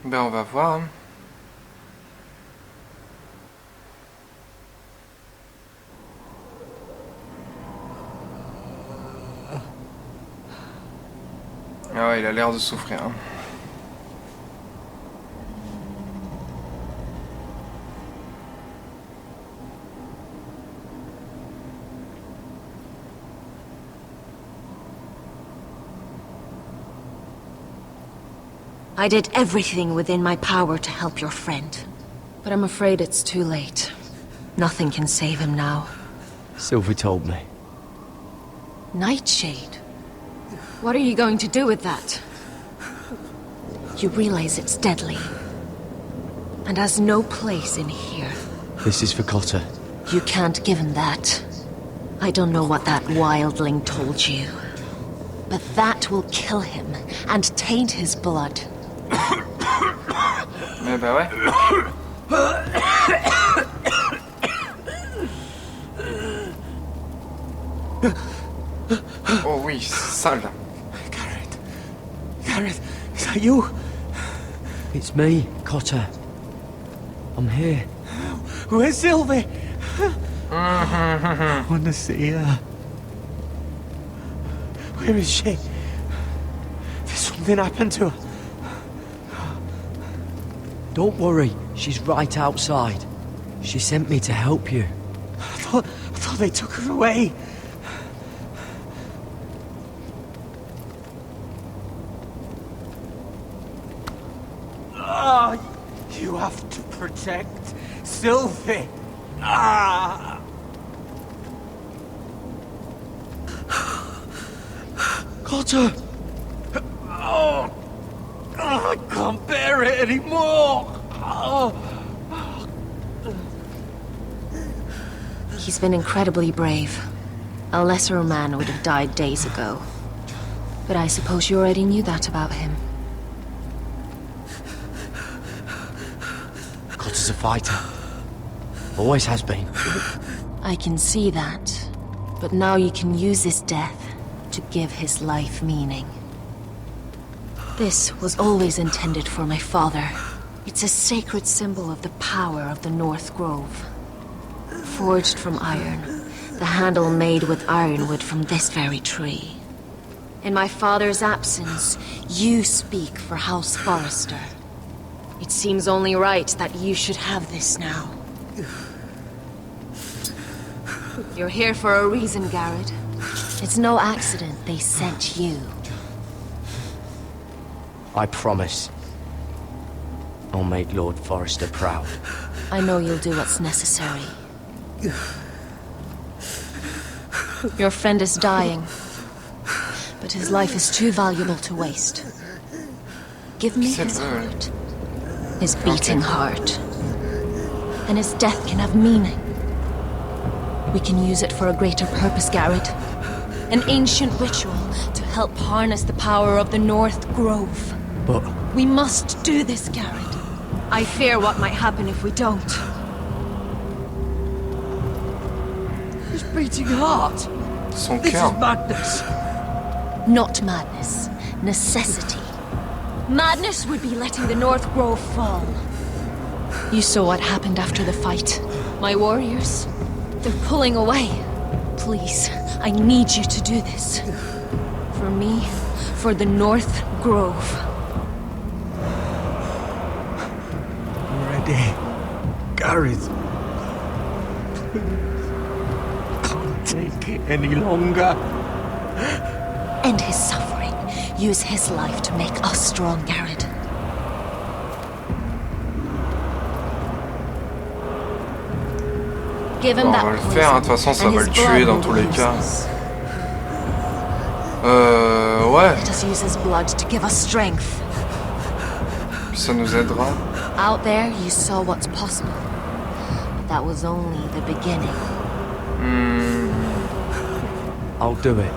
Ben on va voir. Hein. Ah ouais, il a l'air de souffrir. Hein. I did everything within my power to help your friend. But I'm afraid it's too late. Nothing can save him now. Sylvie told me. Nightshade? What are you going to do with that? You realize it's deadly. And has no place in here. This is for Cotter. You can't give him that. I don't know what that wildling told you. But that will kill him and taint his blood. Mais bah ouais. Oh oui, sale. Gareth, is that you? It's me, Cotter. I'm here. Where's Sylvie? I want to see her. Where is she? Did something happen to her? Don't worry, she's right outside. She sent me to help you. I thought they took her away. You have to protect Sylvie. Cotter! I can't bear it anymore! He's been incredibly brave. A lesser man would have died days ago. But I suppose you already knew that about him. Cotter's a fighter. Always has been. I can see that. But now you can use his death to give his life meaning. This was always intended for my father. It's a sacred symbol of the power of the North Grove. Forged from iron, the handle made with ironwood from this very tree. In my father's absence, you speak for House Forrester. It seems only right that you should have this now. You're here for a reason, Garrett. It's no accident they sent you. I promise. I'll make Lord Forrester proud. I know you'll do what's necessary. Your friend is dying, but his life is too valuable to waste. Give me his heart. His beating heart. And his death can have meaning. We can use it for a greater purpose, Garrett. An ancient ritual to help harness the power of the North Grove. But... we must do this, Garrett. I fear what might happen if we don't. His beating heart. Son This cœur. is madness. Not madness. Necessity. Madness would be letting the North Grove fall. You saw what happened after the fight. My warriors, they're pulling away. Please, I need you to do this. For me, for the North Grove. I'm ready. Gareth. Can't take it any longer. End his suffering. Use his life to make us strong, Garrett. Give him Bon, on that va le faire, hein. De toute façon ça va le tuer dans tous les cas. Ouais. Let us use his blood to give us strength. Puis ça nous aidera. Out there, you saw what's possible. But that was only the beginning. I'll do it.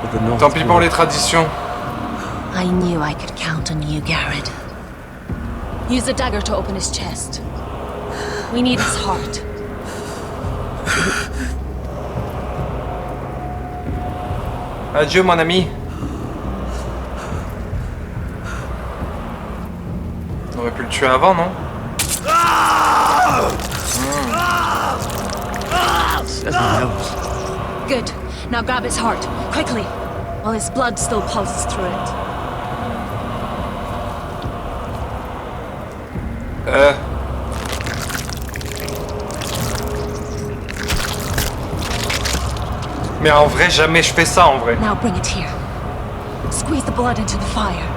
For the North Tant pis pour Grove. les traditions. I knew I could count on you, Garrett. Use the dagger to open his chest. We need his heart. Adieu mon ami. On aurait pu le tuer avant, non? Good. Now grab his heart, quickly, while his blood still pulses through it. Mais en vrai, jamais je fais ça en vrai. Now bring it here. Squeeze the blood into the fire.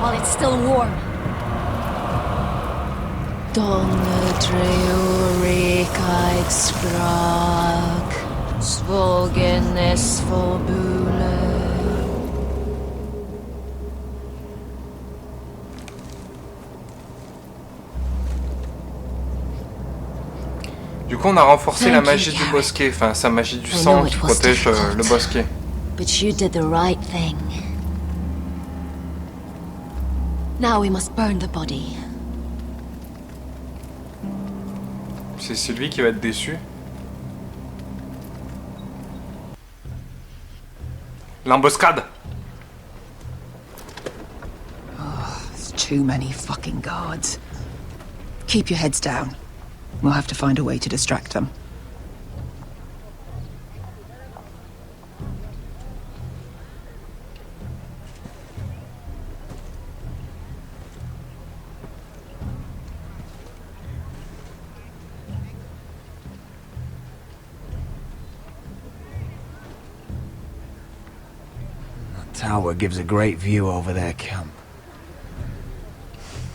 While it's still warm. Donne dreurikaig sprak, svogen esforbule. Du coup, on a renforcé la Thank you, magie du Garrett. bosquet, enfin sa magie du I sang know qui it was protège difficult. le bosquet. But you did the right thing. Now we must burn the body. C'est lui qui va être déçu. L'embuscade. Oh, there's too many fucking guards. Keep your heads down. We'll have to find a way to distract them. Tower gives a great view over their camp.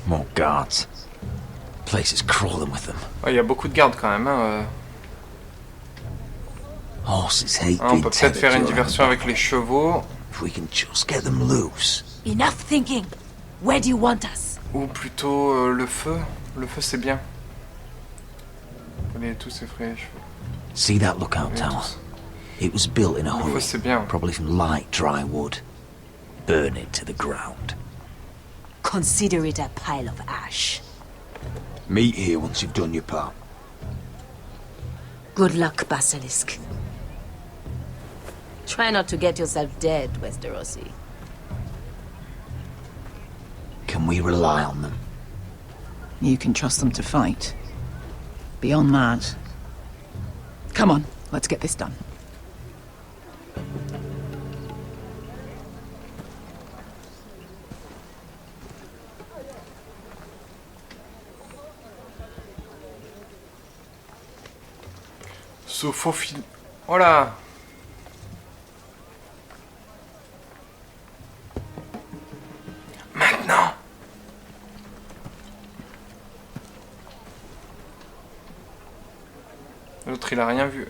More guards. Place is crawling with them. Il y a beaucoup de gardes quand même. Hein. Horses hate On peut peut-être faire une diversion avec les chevaux. If we can just get them loose. Enough thinking. Where do you want us? Ou plutôt le feu. Le feu c'est bien. Allez, tous effrayer les chevaux. See that lookout tower? It was built in a hurry. C'est bien. Probably from light, dry wood. Burn it to the ground. Consider it a pile of ash. Meet here once you've done your part. Good luck, Basilisk. Try not to get yourself dead, Westerosi. Can we rely on them? You can trust them to fight. Beyond that... Come on, let's get this done. Se faufile. Voilà. Maintenant. L'autre il a rien vu.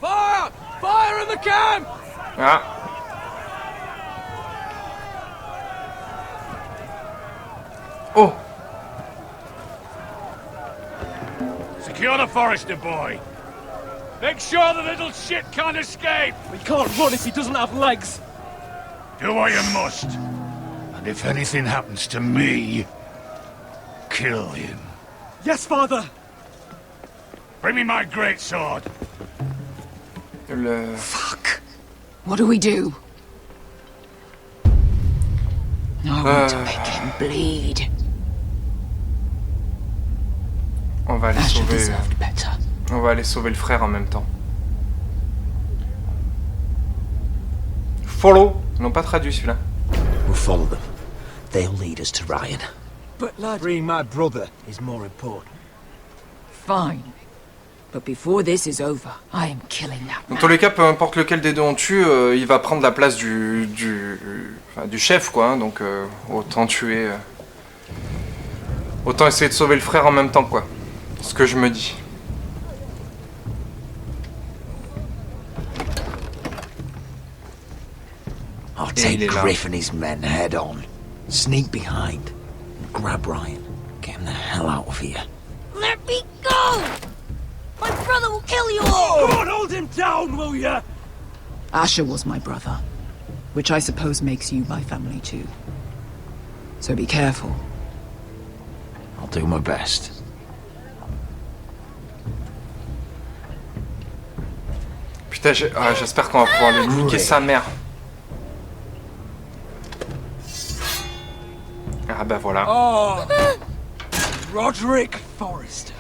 Fire! Fire in the camp! Ah. Oh. Secure the Forester boy. Make sure the little shit can't escape. We can't run if he doesn't have legs. Do what you must. And if anything happens to me, kill him. Yes, father. Bring me my greatsword. Fuck. What do we do? I want to make him bleed. On va aller sauver. On va aller sauver le frère en même temps. Follow. Ils n'ont pas traduit celui-là. We'll follow them. They'll lead us to Ryan. But lad, freeing my brother is more important. Fine. But before this is over, I am killing that man. Dans tous les cas, peu importe lequel des deux on tue, il va prendre la place du chef, quoi. Hein, donc autant tuer, autant essayer de sauver le frère en même temps, quoi. C'est ce que je me dis. I'll take Griff and his men head on. Sneak behind. And grab Ryan. Get him the hell out of here. Let me go! My brother will kill you all! Go on, hold him down, will ya? Asher was my brother, which I suppose makes you my family too. So be careful. I'll do my best. Putain, j'espère qu'on va pouvoir lui niquer sa mère. Ah bah voilà. Oh, Roderick Forrester.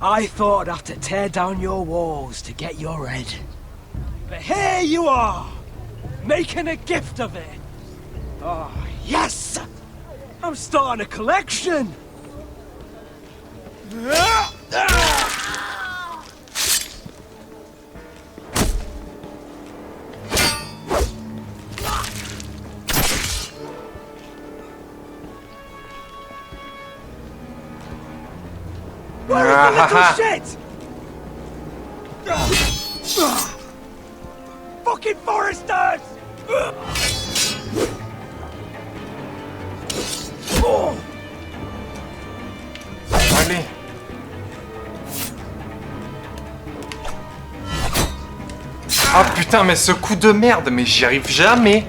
I thought I'd have to tear down your walls to get your head. But here you are, making a gift of it. Oh, yes! I'm starting a collection. Where is the little shit? Fucking Foresters! Allez. Ah putain, mais ce coup de merde, mais j'y arrive jamais.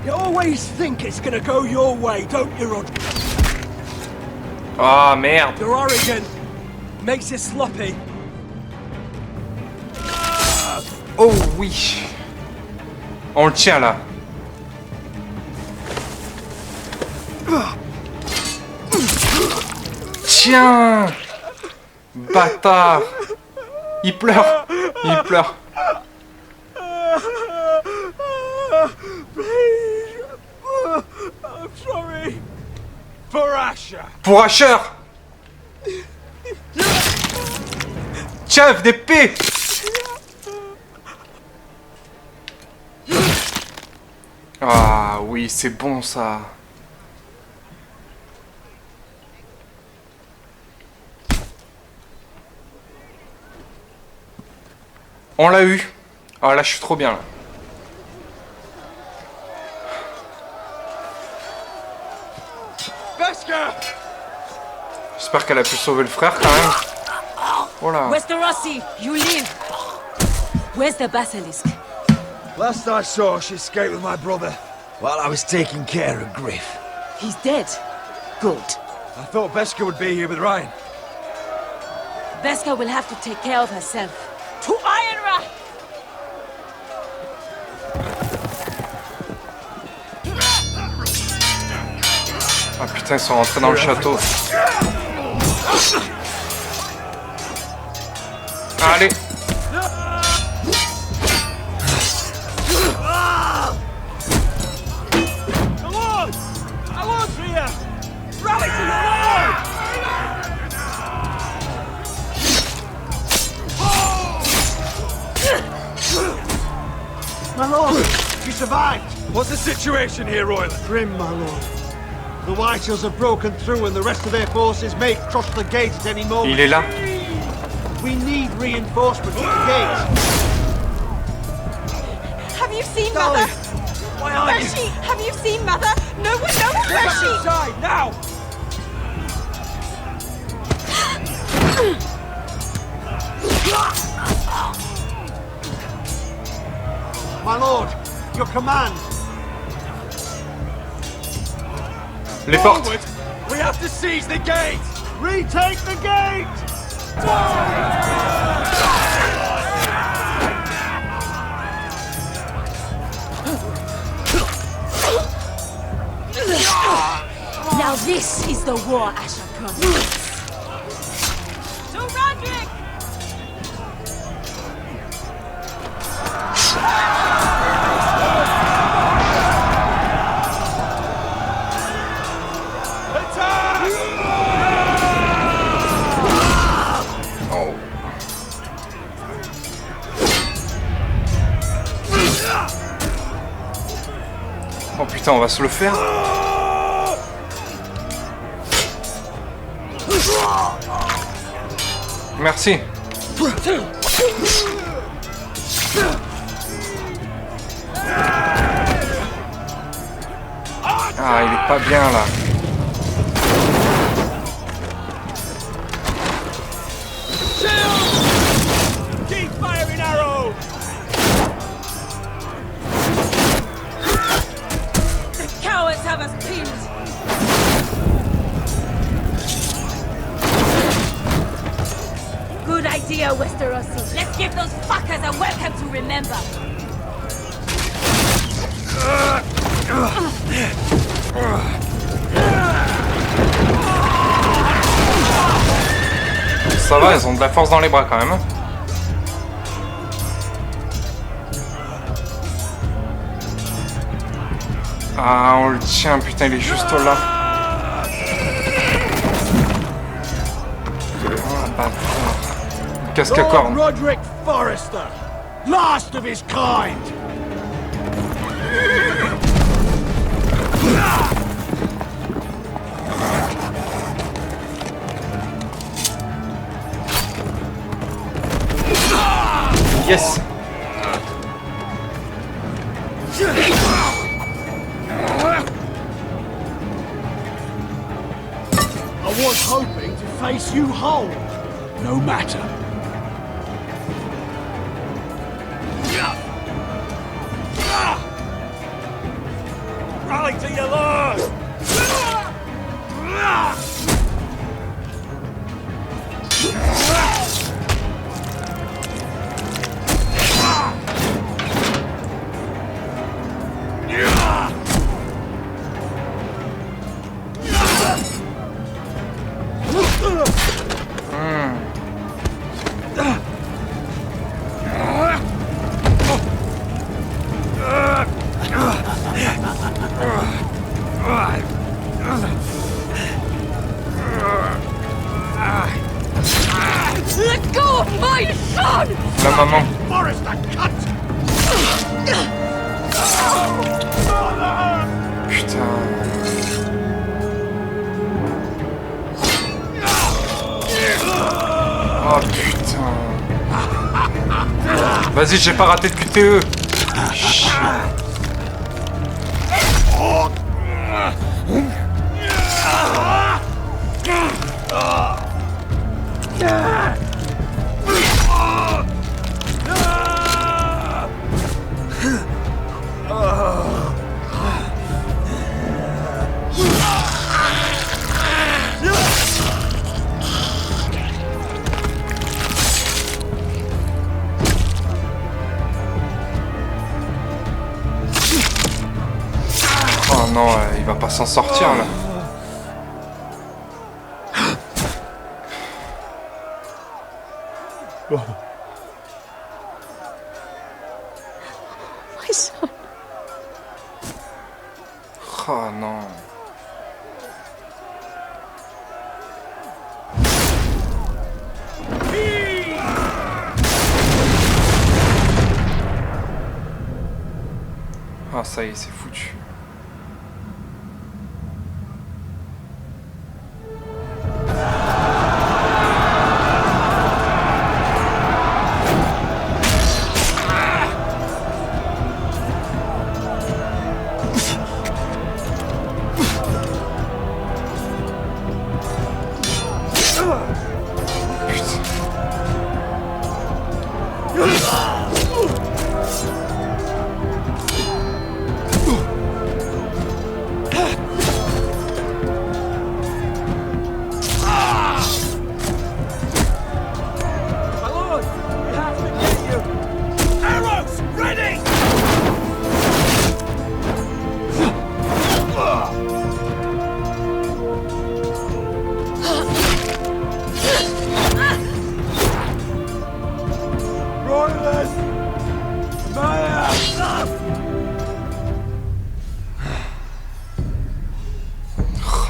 You always think it's gonna go your way, don't you, Rod? Ah merde. You're arrogant. Makes you sloppy. Oh oui. On le tient là. Tiens. Bâtard. Il pleure. Il pleure. Please. I'm sorry. For Asher. Pour Asher. Tiens, FDP. Ah oui, c'est bon ça. On l'a eu. Ah là, je suis trop bien là. J'espère qu'elle a pu sauver le frère quand même. Voilà. Westerosi, you live. Where's the basilisk? Last I saw, she escaped with my brother while I was taking care of Griff. He's dead. Good. I thought Beskha would be here with Ryan. Beskha will have to take care of herself. To Ironra! Ah putain, ils sont rentrés dans le château. Allez. My lord, you survived. What's the situation here, Royal? Grim, my lord. The White Hills have broken through and the rest of their forces may cross the gate at any moment. Il est là. We need reinforcements at the gate. Have you seen Mother? Why aren't Where's she? Have you seen Mother? No one knows where she is. Inside, now! My lord, your command. Les portes. Forward. We have to seize the gate! Retake the gate! Now this is the war Asher promised. To Roderick! Oh putain, on va se le faire. Merci. Ah, il est pas bien là. Keep firing arrows! The cowards have us pinned. Good idea, Westerosi. Let's give those fuckers a welcome to remember. Ça va, ils ont de la force dans les bras quand même. Ah, on le tient, putain, il est juste là. Ah, bâtard. Casque à cornes. Roderick Forrester, last of his kind. Yes. I was hoping to face you whole. No matter. rally to your lord! Let go of my son! La maman. Forrester, cut! Putain. Oh putain. Vas-y, j'ai pas raté de QTE. Oh non, il va pas s'en sortir là. My son. Oh non. Ah ça y est, c'est foutu.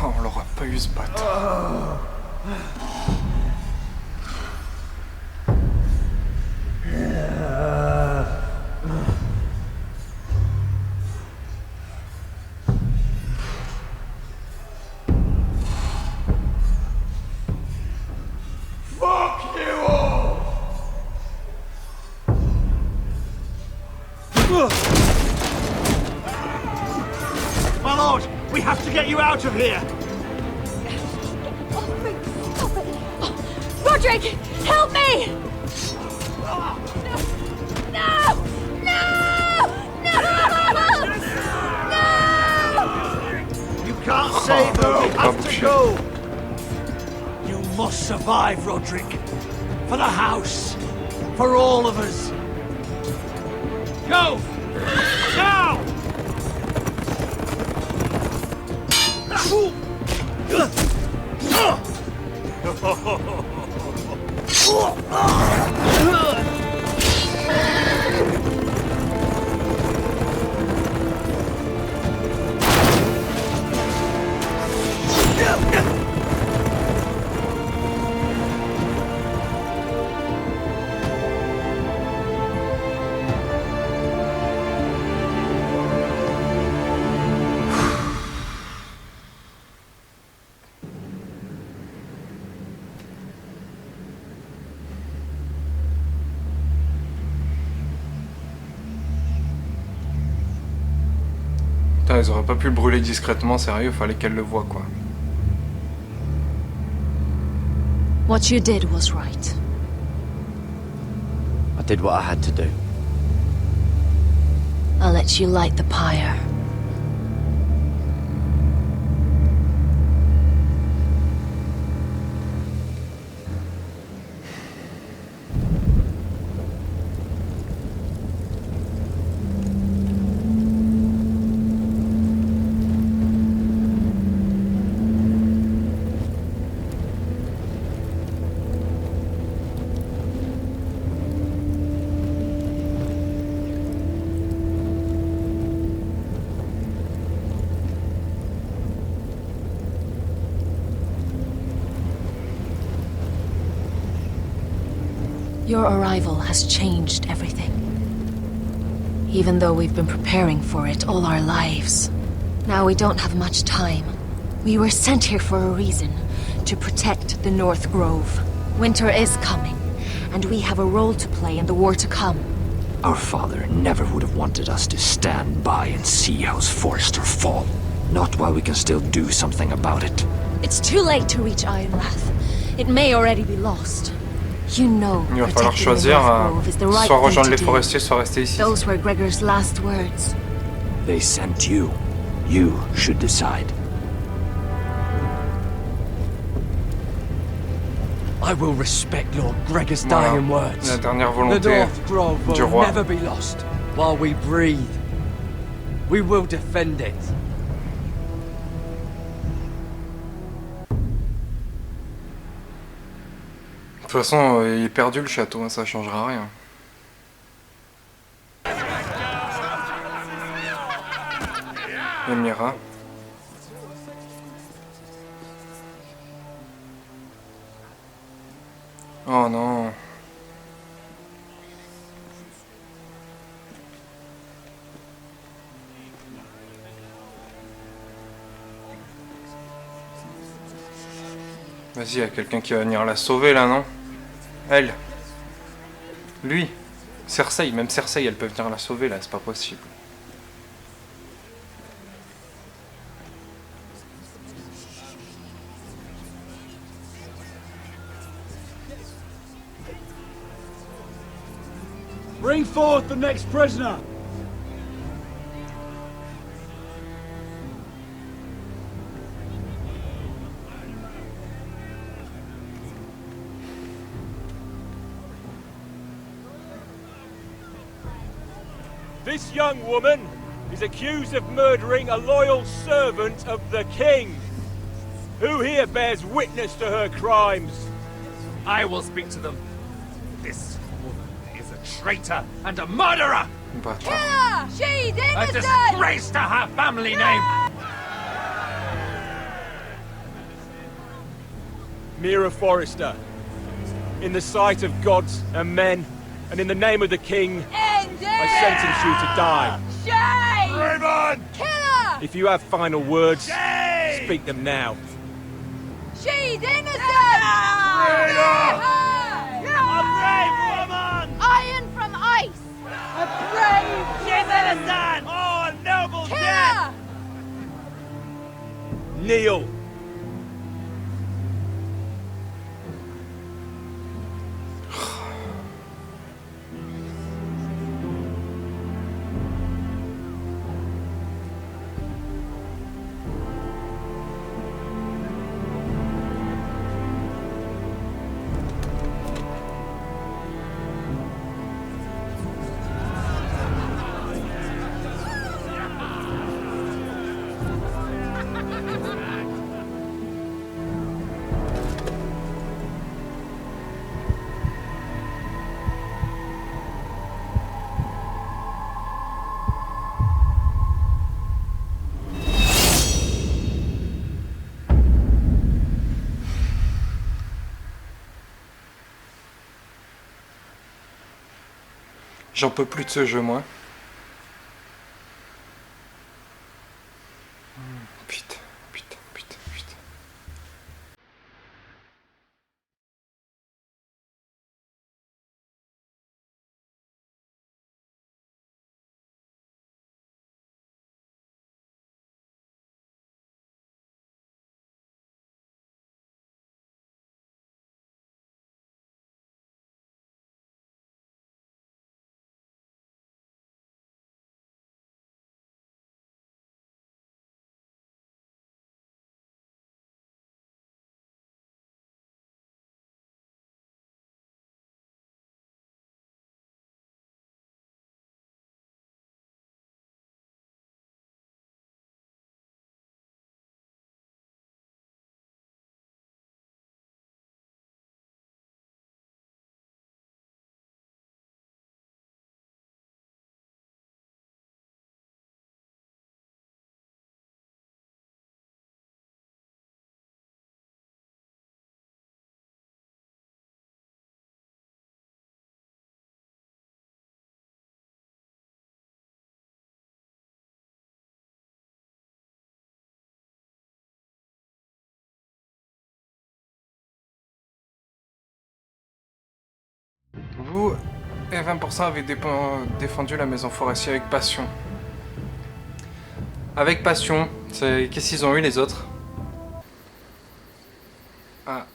Oh, on l'aura pas eu ce bâtard. Fuck you all! My lord, we have to get you out of here! Roderick, help me! No! No! No! No! You can't save her, we have to go! You must survive, Roderick. For the house. For all of us. Go! Now! Putain, ils auraient pas pu le brûler discrètement, sérieux, fallait qu'elle le voie quoi. What you did was right. I did what I had to do. I'll let you light the pyre. Your arrival has changed everything. Even though we've been preparing for it all our lives. Now we don't have much time. We were sent here for a reason. To protect the North Grove. Winter is coming, and we have a role to play in the war to come. Our father never would have wanted us to stand by and see House Forrester fall. Not while we can still do something about it. It's too late to reach Ironrath. It may already be lost. You know, Il va falloir choisir soit rejoindre les forestiers, soit rester ici. Those were Gregor's last words. They sent you. You should decide. I will respect Lord Gregor's Voilà. dying words. La dernière The volonté North Grove du will roi. never be lost while we breathe. We will defend it. De toute façon, il est perdu le château, hein, ça changera rien. Et Mira. Oh non. Vas-y, il y a quelqu'un qui va venir la sauver là, non? Elle. Lui. Cersei, même Cersei, elle peut venir la sauver là, c'est pas possible. Bring forth the next prisoner. This young woman is accused of murdering a loyal servant of the king. Who here bears witness to her crimes? I will speak to them. This woman is a traitor and a murderer! Kill her! She's A disgrace to her family name! Mira Forrester, in the sight of gods and men, and in the name of the king, I sentence you to die. Shame! Raven! Kill her! If you have final words, Shame! speak them now. She's innocent! Traitor! A brave woman! Iron from ice! A brave She's innocent! Oh, a noble Kill her! Kneel. J'en peux plus de ce jeu, moi. Putain. Vous et 20% avez défendu la maison forestière avec passion. Avec passion. Qu'est-ce qu'ils ont eu les autres? Ah.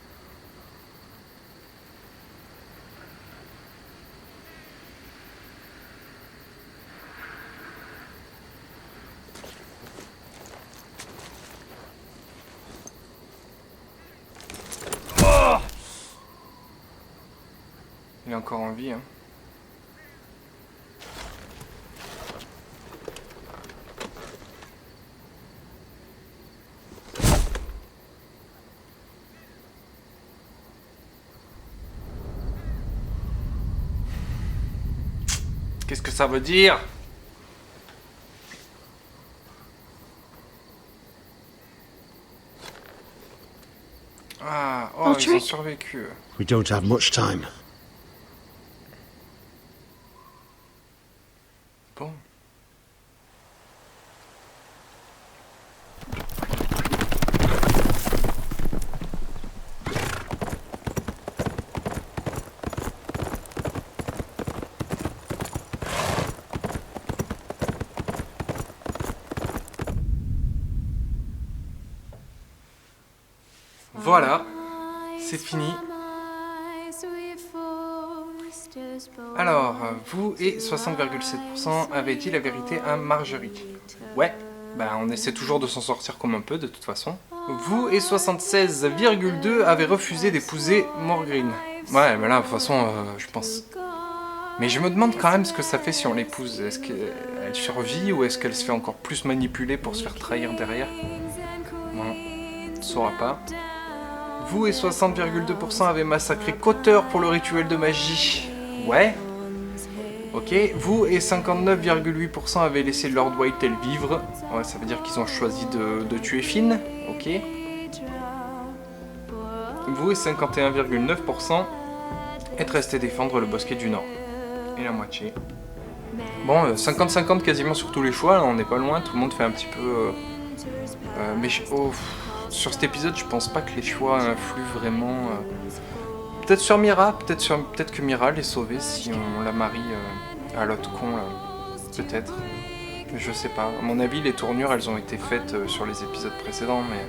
Oh! Il est encore en vie, hein. Qu'est-ce que ça veut dire? Ah, oh, ils ont survécu. We don't have much time. Bon. Voilà, c'est fini. Alors, vous et 60,7% avez dit la vérité à Marjorie. Ouais, bah on essaie toujours de s'en sortir comme on peut de toute façon. Vous et 76,2% avez refusé d'épouser Morgryn. Ouais, mais là, de toute façon, je pense... Mais je me demande quand même ce que ça fait si on l'épouse. Est-ce qu'elle survit ou est-ce qu'elle se fait encore plus manipuler pour se faire trahir derrière? Bon, on ne saura pas. Vous et 60,2% avez massacré Cotter pour le rituel de magie. Ouais. Ok. Vous et 59,8% avez laissé Lord Whitetail vivre. Ouais, ça veut dire qu'ils ont choisi de tuer Finn. Ok. Vous et 51,9% êtes restés défendre le bosquet du Nord. Et la moitié. Bon, 50-50 quasiment sur tous les choix. Là, on n'est pas loin. Tout le monde fait un petit peu... mais sur cet épisode, je pense pas que les choix influent vraiment. Peut-être sur Mira, peut-être que Mira l'est sauvée si on la marie à l'autre con, là. Peut-être. Je sais pas. À mon avis, les tournures, elles ont été faites sur les épisodes précédents, mais...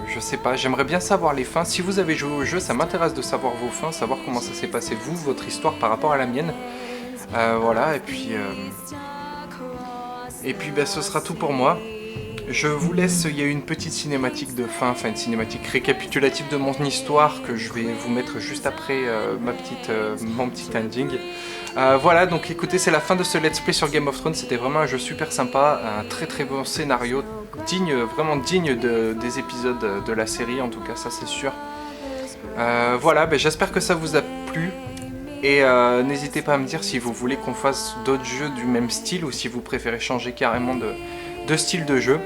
Je sais pas. J'aimerais bien savoir les fins. Si vous avez joué au jeu, ça m'intéresse de savoir vos fins, savoir comment ça s'est passé, vous, votre histoire par rapport à la mienne. Voilà, et puis ben, ce sera tout pour moi. Je vous laisse, il y a eu une petite cinématique de fin, enfin une cinématique récapitulative de mon histoire que je vais vous mettre juste après mon petit ending. Voilà, donc écoutez, c'est la fin de ce let's play sur Game of Thrones. C'était vraiment un jeu super sympa, un très très bon scénario, vraiment digne des épisodes de la série, en tout cas, ça c'est sûr. Voilà, ben, j'espère que ça vous a plu. Et n'hésitez pas à me dire si vous voulez qu'on fasse d'autres jeux du même style ou si vous préférez changer carrément de style de jeu.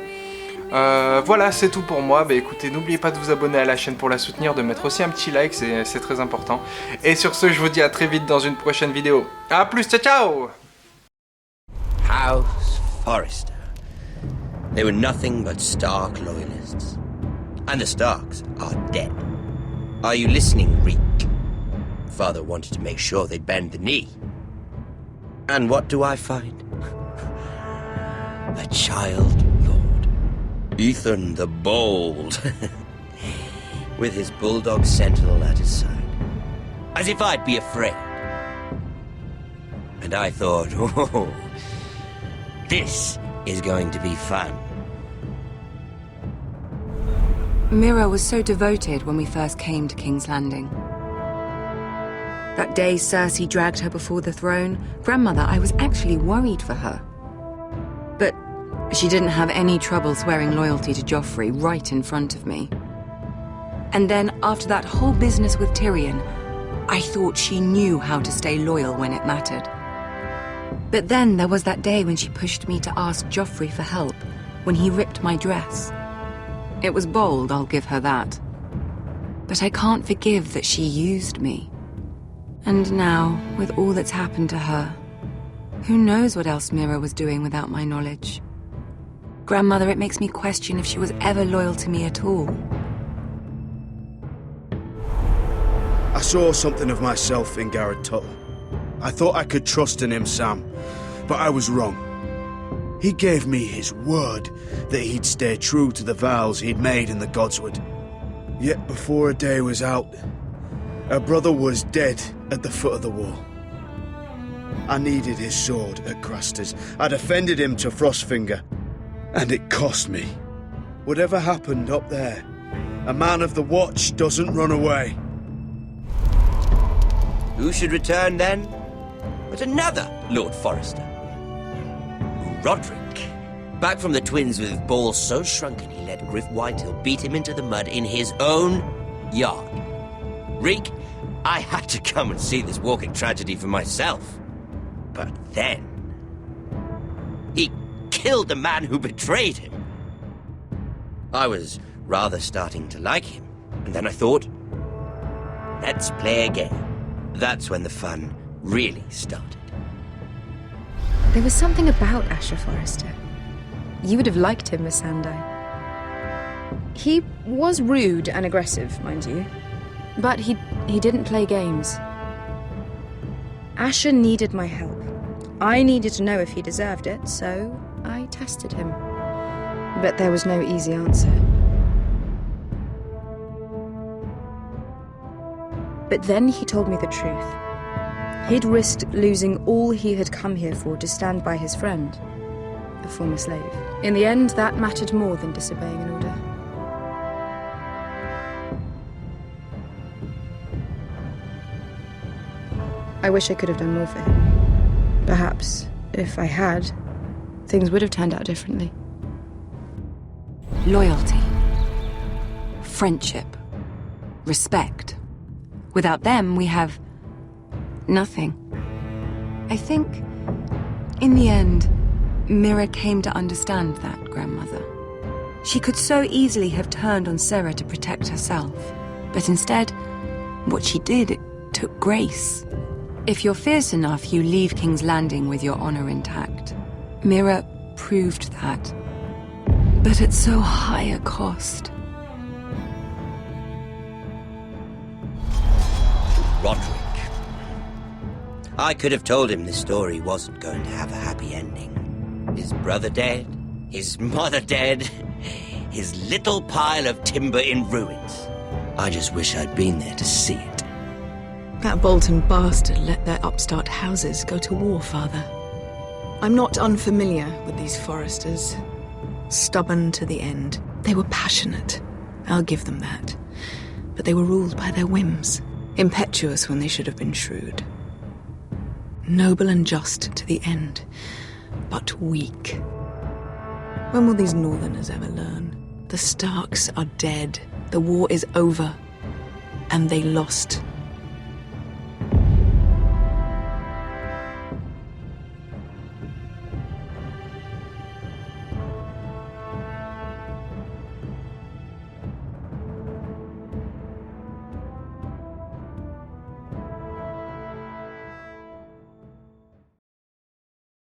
Voilà, c'est tout pour moi. Bah, écoutez, n'oubliez pas de vous abonner à la chaîne pour la soutenir, de mettre aussi un petit like, c'est très important. Et sur ce, je vous dis à très vite dans une prochaine vidéo. A plus, ciao ciao! House Forrester. They were nothing but Stark loyalists. And the Starks are dead. Are you listening, Reek? Father wanted to make sure they'd bend the knee. And what do I find? A child lord. Ethan the Bold. With his bulldog sentinel at his side. As if I'd be afraid. And I thought, oh, this is going to be fun. Mira was so devoted when we first came to King's Landing. That day Cersei dragged her before the throne, Grandmother, I was actually worried for her. But she didn't have any trouble swearing loyalty to Joffrey right in front of me. And then, after that whole business with Tyrion, I thought she knew how to stay loyal when it mattered. But then there was that day when she pushed me to ask Joffrey for help, when he ripped my dress. It was bold, I'll give her that. But I can't forgive that she used me. And now, with all that's happened to her, who knows what else Mira was doing without my knowledge? Grandmother, it makes me question if she was ever loyal to me at all. I saw something of myself in Garrett Tuttle. I thought I could trust in him, Sam, but I was wrong. He gave me his word that he'd stay true to the vows he'd made in the Godswood. Yet before a day was out, a brother was dead at the foot of the wall. I needed his sword at Craster's. I defended him to Frostfinger, and it cost me. Whatever happened up there, a man of the Watch doesn't run away. Who should return then? But another Lord Forrester. Roderick. Back from the Twins with balls so shrunken he let Griff Whitehill beat him into the mud in his own yard. Reek, I had to come and see this walking tragedy for myself. But then... he killed the man who betrayed him. I was rather starting to like him, and then I thought, let's play a game. That's when the fun really started. There was something about Asher Forrester. You would have liked him, Miss Sandai. He was rude and aggressive, mind you, but he didn't play games. Asher needed my help. I needed to know if he deserved it, so I tested him. But there was no easy answer. But then he told me the truth. He'd risked losing all he had come here for to stand by his friend, a former slave. In the end, that mattered more than disobeying an order. I wish I could have done more for him. Perhaps, if I had, things would have turned out differently. Loyalty. Friendship. Respect. Without them, we have nothing. I think, in the end, Mira came to understand that, Grandmother. She could so easily have turned on Sarah to protect herself, but instead, what she did, it took grace. If you're fierce enough, you leave King's Landing with your honor intact. Mira proved that, but at so high a cost. Roderick. I could have told him this story wasn't going to have a happy ending. His brother dead, his mother dead, his little pile of timber in ruins. I just wish I'd been there to see it. That Bolton bastard let their upstart houses go to war, Father. I'm not unfamiliar with these Forresters. Stubborn to the end. They were passionate, I'll give them that. But they were ruled by their whims. Impetuous when they should have been shrewd. Noble and just to the end, but weak. When will these Northerners ever learn? The Starks are dead, the war is over, and they lost